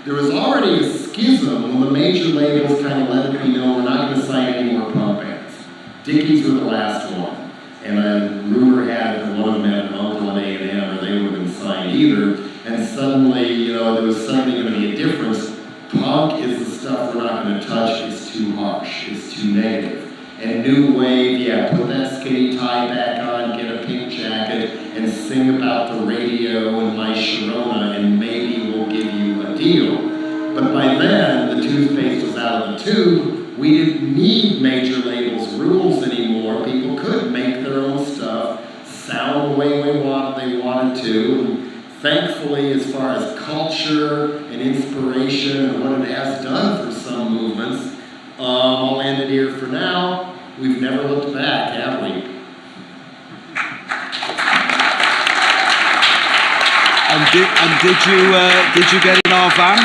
there was already a schism when the major labels kind of let me know we're not going to sign any more punk bands. Dickies were the last one. And rumor had it that one of them had an uncle in A&M, or they would have been signed either. And suddenly, there was suddenly going to be a difference. Punk is the stuff we're not going to touch. It's too harsh. It's too negative. And new wave, yeah, put that skinny tie back on, get a pink jacket, and sing about the radio and my Sharona, and maybe we'll give you a deal. But by then, the toothpaste was out of the tube. We didn't need major labels' rules anymore. People could make their own stuff, sound the way they wanted to. And thankfully, as far as culture and inspiration and what it has done for some movements, I'll end it here for now. We've never looked back, have we? And did you get in our van?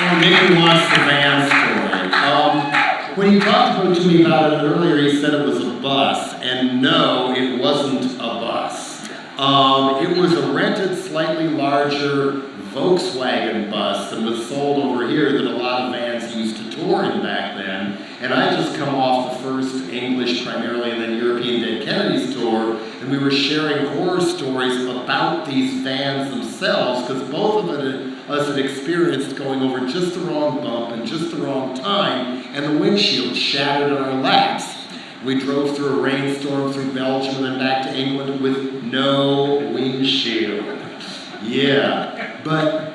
Oh, Nicky wants the van story. When he talked to me about it earlier, he said it was a bus, and no, it wasn't a bus. It was a rented, slightly larger Volkswagen bus that was sold over here that a lot of vans used to tour in back then. And I just come off the first English primarily and then European Dead Kennedys tour, and we were sharing horror stories about these vans themselves, because both of us had experienced going over just the wrong bump and just the wrong time, and the windshield shattered on our laps. We drove through a rainstorm through Belgium and then back to England with no windshield. Yeah, but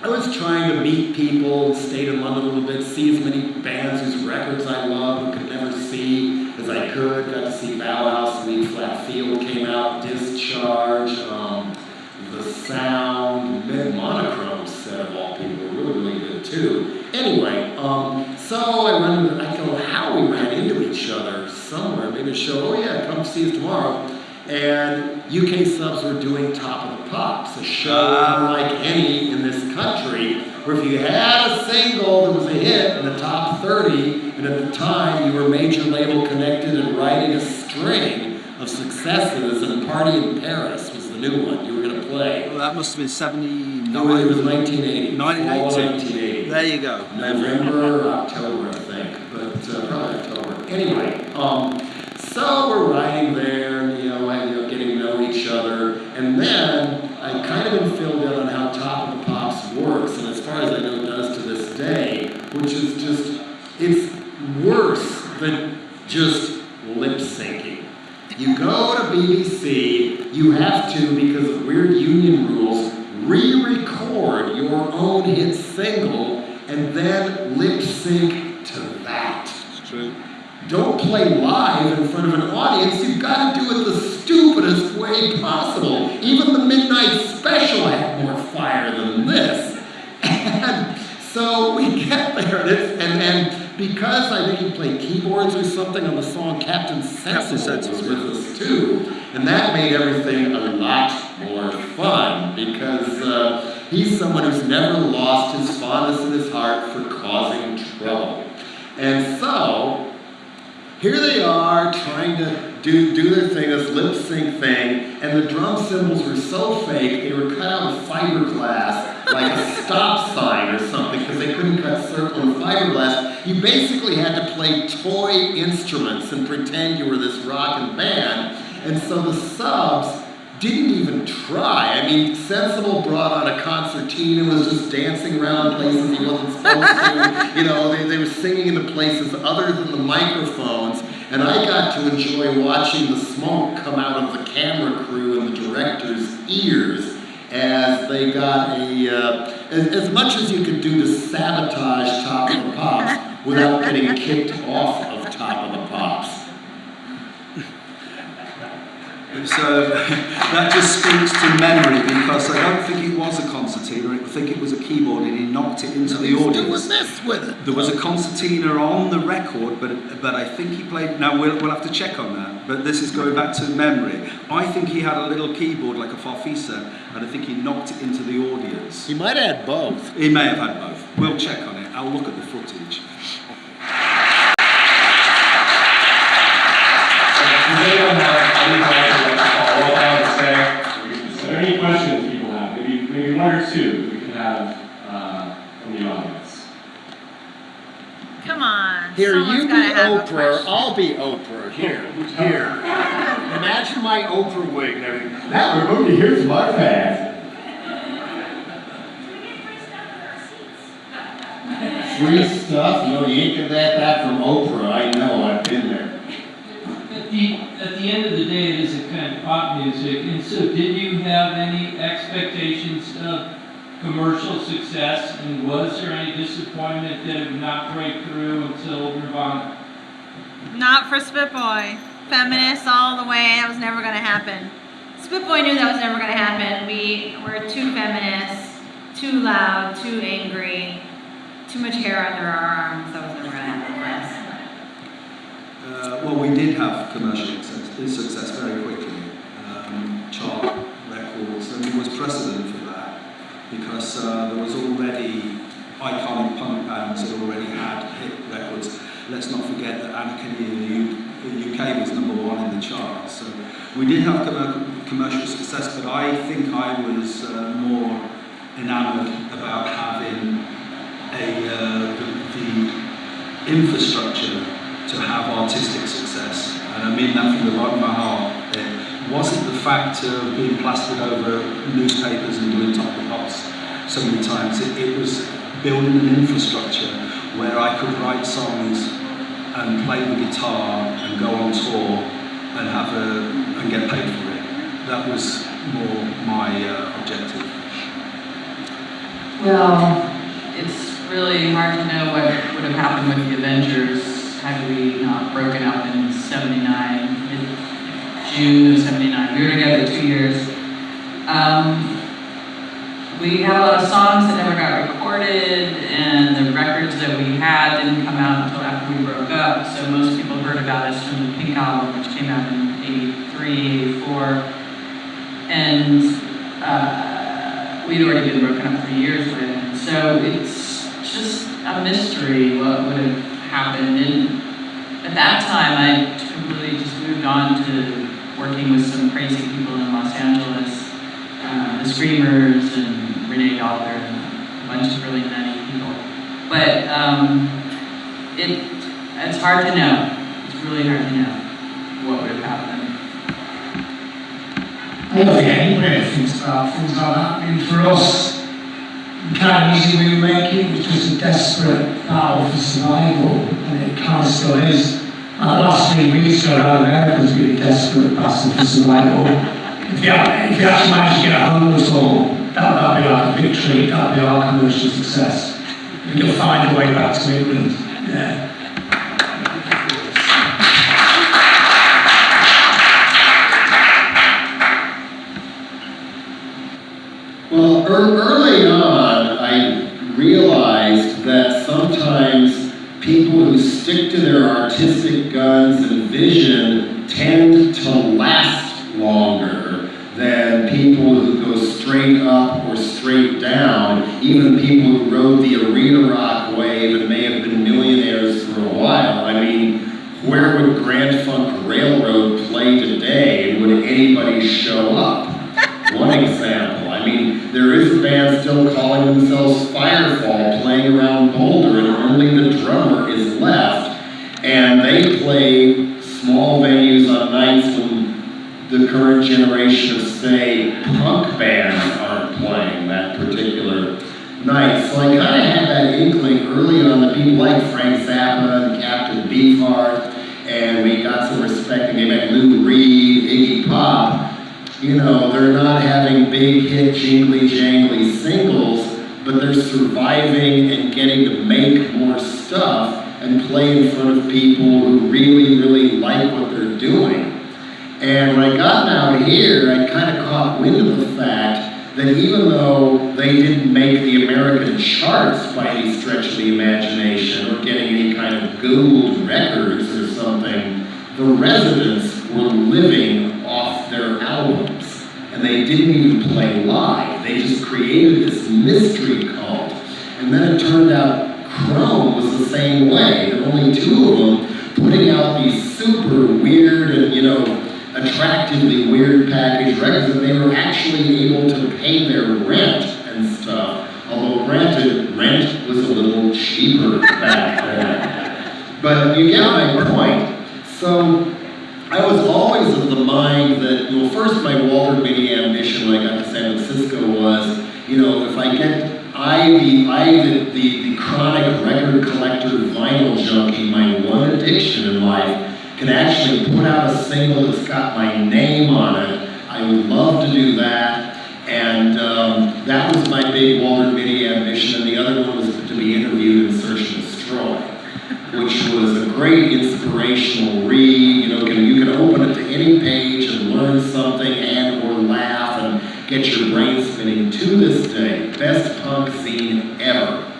I was trying to meet people, stayed in London a little bit, see as many bands whose records I loved but could never see as I could. Got to see Bauhaus, Lead Flat Field came out, Discharge, The Sound, Monochrome set of all people, really, really good too. Anyway, so I don't know how we ran into each other somewhere, maybe a show, oh yeah, come see us tomorrow. And UK Subs were doing Top of the Pops, a show unlike any in this country, where if you had a single that was a hit in the top 30, and at the time you were major label connected and riding a string of successes, and Party in Paris was the new one you were going to play. Well, that must have been 79. No, it was 1980. 1980. There you go. November or October, I think, but probably October. Anyway, so we're riding there, getting to know each other, and then I kind of been filled in on how Top of the Pops works, and as far as I know it does to this day, which is just, it's worse than just lip syncing. You go to BBC, you have to, because of weird union rules, re-record your own hit single, and then lip sync to that. It's true. Don't play live in front of an audience, you've got to do it the stupidest way possible. Even the Midnight Special had more fire than this. And so we get there, and because I think he played keyboards or something on the song Captain Sensible was with us too, and that made everything a lot more fun, because he's someone who's never lost his fondness in his heart for causing trouble. And so, here they are trying to do their thing, this lip sync thing, and the drum cymbals were so fake, they were cut out of fiberglass, like a stop sign or something, because they couldn't cut circle and fiberglass. You basically had to play toy instruments and pretend you were this rockin' band, and so the subs didn't even try. I mean, Sensible brought on a concertina and was just dancing around places he wasn't supposed to. You know, they were singing into places other than the microphones. And I got to enjoy watching the smoke come out of the camera crew and the director's ears as they got as much as you could do to sabotage Top of the Pops without getting kicked off of Top of the Pops. So that just speaks to memory, because I don't think it was a concertina, I think it was a keyboard, and he knocked it into the audience. There was a concertina on the record, but I think he played, now we'll have to check on that, but this is going back to memory. I think he had a little keyboard like a farfisa, and I think he knocked it into the audience. He might have had both. He may have had both. We'll check on it. I'll look at the footage. Does anyone have anything to follow up on to say? Is there any questions people have? Maybe one or two we can have from the audience. Come on. Here, someone's you be gotta have a Oprah, question. I'll be Oprah. Here. Imagine my Oprah wig and everything. Now we're moving to Here's My Fact. Free stuff? No, you ain't get that from Oprah. I know, I've been there. At the end of the day, it is a kind of pop music, and so did you have any expectations of commercial success, and was there any disappointment that it would not break through until Nirvana? Not for Spitboy. Feminists all the way, that was never going to happen. Spitboy knew that was never going to happen. We were too feminist, too loud, too angry, too much hair under our arms. That was never going to happen for us. Well, we did have commercial success very quickly, chart records, and there was precedent for that, because there was already iconic punk bands that already had hit records. Let's not forget that Anarchy in the UK was #1 in the charts, so we did have commercial success, but I think I was more enamored about having the infrastructure to have artistic success, and I mean that from the bottom of my heart. It wasn't the fact of being plastered over newspapers and doing Top of the Pops so many times. It was building an infrastructure where I could write songs and play the guitar and go on tour and get paid for it. That was more my objective. Well, it's really hard to know what would have happened with the Avengers had we not broken up in '79, June of '79. We were together 2 years. We had a lot of songs that never got recorded, and the records that we had didn't come out until after we broke up, so most people heard about us from the Pink album, which came out in '83, '84, and we'd already been broken up for years by then. So it's just a mystery what would have happened. And at that time, I completely just moved on to working with some crazy people in Los Angeles, the Screamers and Renee Dollar and a bunch of really nutty people. But it's hard to know. It's really hard to know what would have happened. I don't think anybody thinks about things like that. I mean, for us, the kind of music we were making was just a desperate battle for survival, and it kind of still is. And the last 3 weeks around America was really desperate battle for survival. If you actually manage to get a home or so, that'll be like a victory, that'll be our commercial success. And you'll find a way back to England. Yeah. Well, early on, I realized that sometimes people who stick to their artistic guns and vision tend to last longer than people who go straight up or straight down, even people who rode the arena rock wave and may have been millionaires for a while. I mean, where would Grand Funk Railroad anybody show up. One example, I mean, there is a band still calling themselves Firefall playing around Boulder, and only the drummer is left, and they play small venues on nights when the current generation of, say, punk bands aren't playing that particular night. So I kind of had that inkling early on that people like Frank Zappa and Captain Beefheart, and we got some respect, and they met Lou Reed, Iggy Pop. You know, they're not having big hit jingly jangly singles, but they're surviving and getting to make more stuff and play in front of people who really, really like what they're doing. And when I got out here, I kind of caught wind of the fact that even though they didn't make the American charts by any stretch of the imagination or getting any kind of gold records or something, the residents were living off their albums. And they didn't even play live. They just created this mystery cult. And then it turned out Chrome was the same way. There were only two of them putting out these super weird and, you know, attractively weird package records, and they were actually able to pay their rent and stuff. Although granted, rent was a little cheaper back then. But you get my point. So I was always of the mind that, well, first my Walter Mitty ambition when I got to San Francisco was, you know, if I get, the chronic record collector, vinyl junkie, my one addiction in life, can actually put out a single that's got my name on it. I would love to do that. And that was my big Walter Mitty ambition. And the other one was to be interviewed in Search and Destroy, which was a great inspirational read. You know, you can open it to any page and learn something and or laugh and get your brain spinning. To this day, best punk zine ever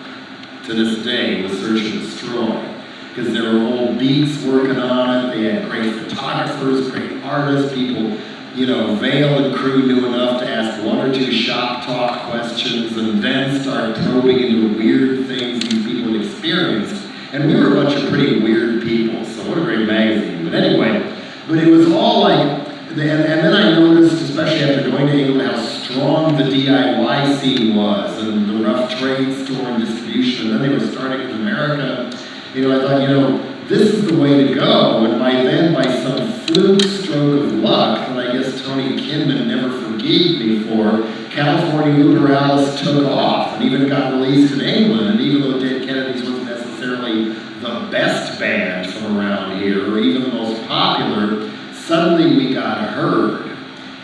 to this day was Search and Destroy. Because there were old beats working on it, they had great photographers, great artists, people, you know, Vale and crew knew enough to ask one or two shop talk questions and then start probing into weird things these people had experienced. And we were a bunch of pretty weird people, so what a great magazine. But anyway, but it was all like, and then I noticed, especially after going to England, how strong the DIY scene was and the rough trade store and distribution. And then they were starting in America. You know, I thought, you know, this is the way to go. And by then, by some fluke stroke of luck that I guess Tony Kinman never forgave me for, California Liberales took off and even got released in England. And even though Dead Kennedys wasn't necessarily the best band from around here, or even the most popular, suddenly we got heard.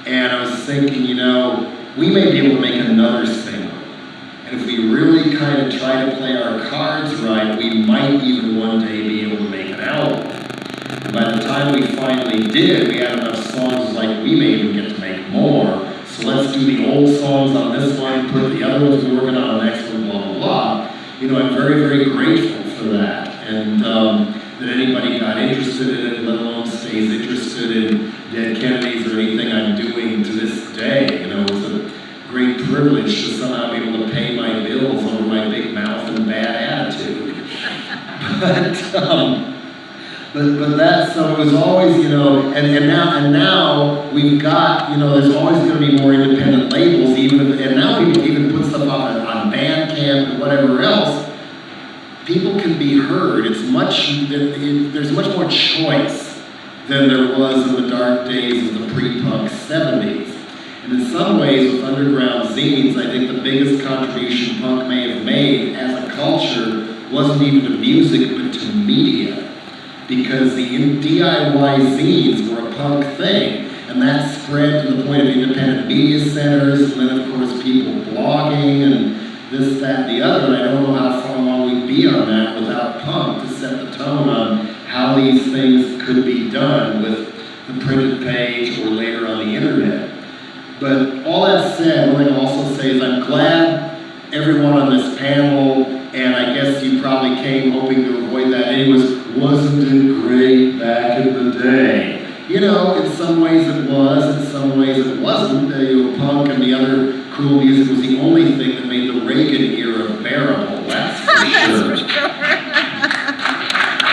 And I was thinking, you know, we may be able to make another single. And if we really kind of try to play our cards right, we might even one day be able to make an album. And by the time we finally did, we had enough songs like we may even get to make more. So let's do the old songs on this one, put the other ones we're working on the next one, blah, blah, blah. You know, I'm very, very grateful for that. And that anybody got interested in it, let alone stays interested in Dead Kennedys or anything I'm doing to this day. You know, it's a great privilege to somehow be able to pay my bills over my big mouth and bad attitude. But that's, so it was always, you know, and now we've got, you know, there's always going to be more independent labels, and now people even put stuff on Bandcamp and whatever else. People can be heard. It's there's much more choice than there was in the dark days of the pre-punk 70s. And in some ways, with underground zines, I think the biggest contribution punk may have made as a culture wasn't even to music, but to media. Because the DIY zines were a punk thing, and that spread to the point of independent media centers, and then of course people blogging, and this, that, and the other, and I don't know how far along we'd be on that without punk to set the tone on how these things could be done with the printed page or later on the internet. But all that said, what I can also say is I'm glad everyone on this panel, and I guess you probably came hoping to avoid that anyways, wasn't it great back in the day? You know, in some ways it was, in some ways it wasn't. You know, punk and the other cool music was the only thing that made the Reagan era bearable, that's for sure.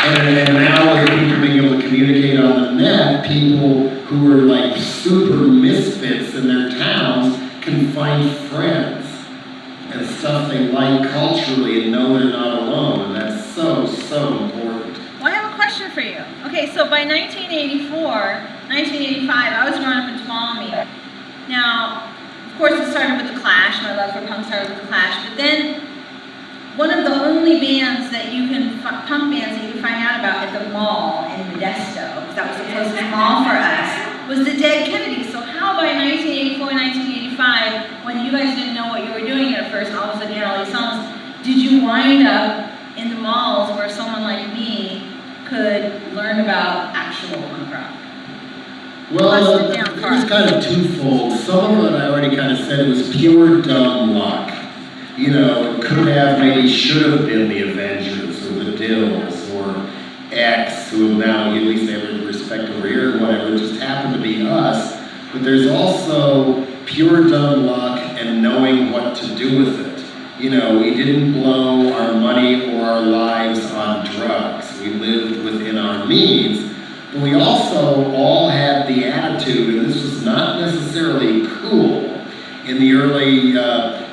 And now with people being able to communicate on the net, people who were like super super misfits in their towns can find friends and stuff they like culturally and know they're not alone. And that's so, so important. Well, I have a question for you. Okay, so by 1984, 1985, I was growing up in Tuolumne. Now, of course, it started with The Clash. My love for punk started with The Clash. But then, one of the only bands that you can, punk bands that you can find out about at the mall in Modesto, because that was the closest mall for us, was the Dead Kennedys. So how by 1984, 1985, when you guys didn't know what you were doing at first, all of a sudden you had all these songs, did you wind up in the malls where someone like me could learn about actual punk rock? Well, it was kind of twofold. Some of it I already kind of said, it was pure dumb luck. You know, it could have, maybe should have been the Avengers or the Dills or X, who now at least they have respect over here or whatever. It just happened to be us. But there's also pure dumb luck and knowing what to do with it. You know, we didn't blow our money or our lives on drugs. We lived within our means. But we also all had the attitude, and this was not necessarily cool, in the early,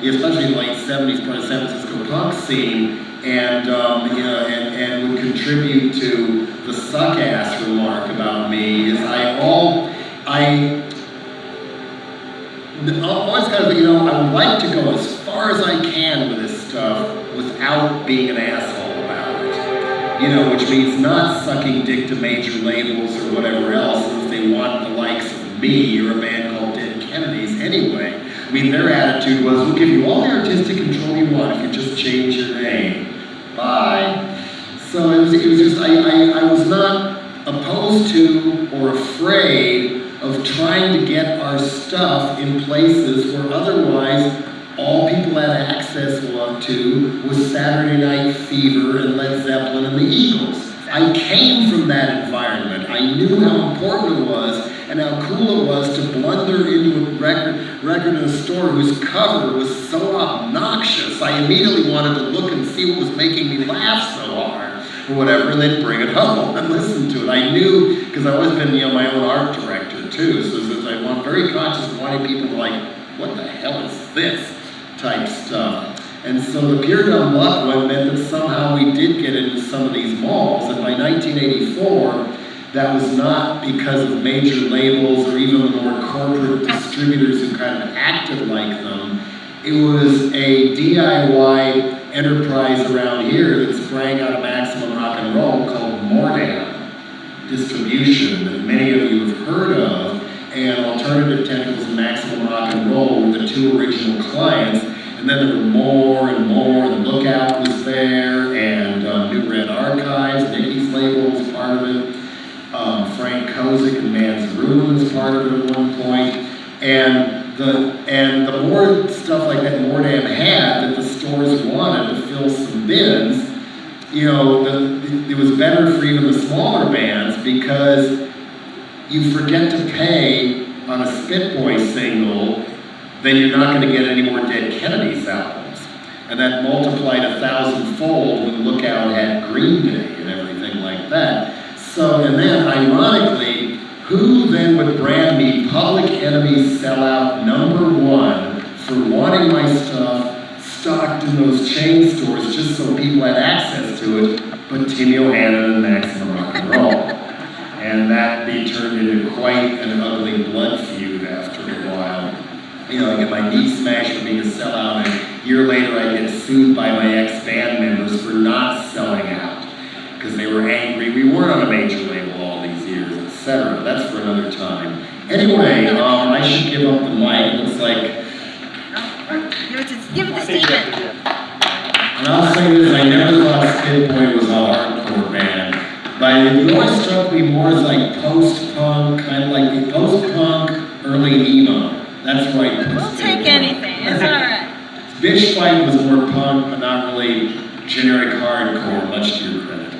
especially late 70s, part of San Francisco punk scene, and and would contribute to the suck-ass remark about me, is I always kind of, I would like to go as far as I can with this stuff without being an asshole about it. Which means not sucking dick to major labels or whatever else if they want the likes of me or a band called Dead Kennedys anyway. I mean, their attitude was, we'll give you all the artistic control you want if you just change your name. Bye. So it was just, I was not opposed to or afraid of trying to get our stuff in places where otherwise all people had access to was Saturday Night Fever and Led Zeppelin and the Eagles. I came from that environment. I knew how important it was and how cool it was to blunder into a record in a store whose cover was so obnoxious. I immediately wanted to look and see what was making me laugh so hard or whatever, and then bring it home and listen to it. I knew, because I've always been my own art director too, so I'm very conscious of wanting people to like, what the hell is this type stuff. And so the pure dumb luck meant that somehow we did get into some of these malls, and by 1984, that was not because of major labels or even the more corporate distributors who kind of acted like them. It was a DIY enterprise around here that sprang out of Maximum Rock and Roll called Mordam Distribution that many of you have heard of, and Alternative Tentacles and Maximum Rock and Roll were the two original clients, and then there were more and more. The Lookout was there, and New Red Archives, Nicky's label was part of it. Frank Kozik and Man's Ruin was part of it at one point, and the more stuff like that Mordam had that the stores wanted to fill some bins, it was better for even the smaller bands because you forget to pay on a Spit Boy single, then you're not going to get any more Dead Kennedys albums, and that multiplied 1,000-fold when Lookout had Green Day and everything like that. So, and then, ironically, who then would brand me Public Enemy's sellout #1 for wanting my stuff stocked in those chain stores just so people had access to it, but Tim Yohannan and Maximum Rock and Roll. And that turned into quite an ugly blood feud after a while. I get my knee smashed for being a sellout, and a year later I get sued by my ex-band members for not selling out. Because they were angry. We weren't on a major label all these years, etc. That's for another time. Anyway, I should give up the mic. It looks like... Give it to Steven. And I'll say this, I never thought Spit Boy was a hardcore band. But it always struck me more as like post-punk, kind of like the post-punk, early emo. That's where I put We'll take anything, it's alright. Bitch Fight was more punk, but not really generic hardcore, much to your credit.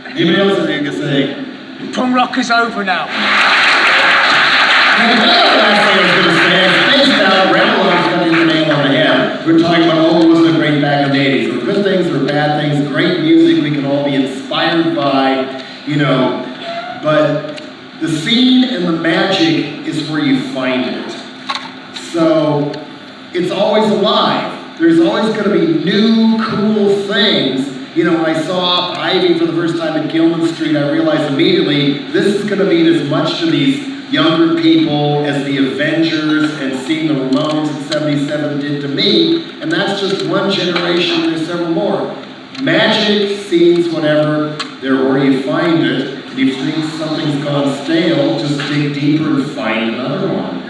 Anybody else have anything to say? Punk rock is over now. We're talking about, oh, wasn't it great back in the 80s? There were good things, there were bad things, great music we can all be inspired by, but The scene and the magic is where you find it. So it's always alive. There's always going to be new, cool things. You know, when I saw Ivy for the first time at Gilman Street, I realized immediately this is going to mean as much to these younger people as the Avengers and seeing the Ramones in '77 did to me. And that's just one generation, there's several more. Magic, scenes, whatever, they're where you find it. If you think something's gone stale, just dig deeper and find another one.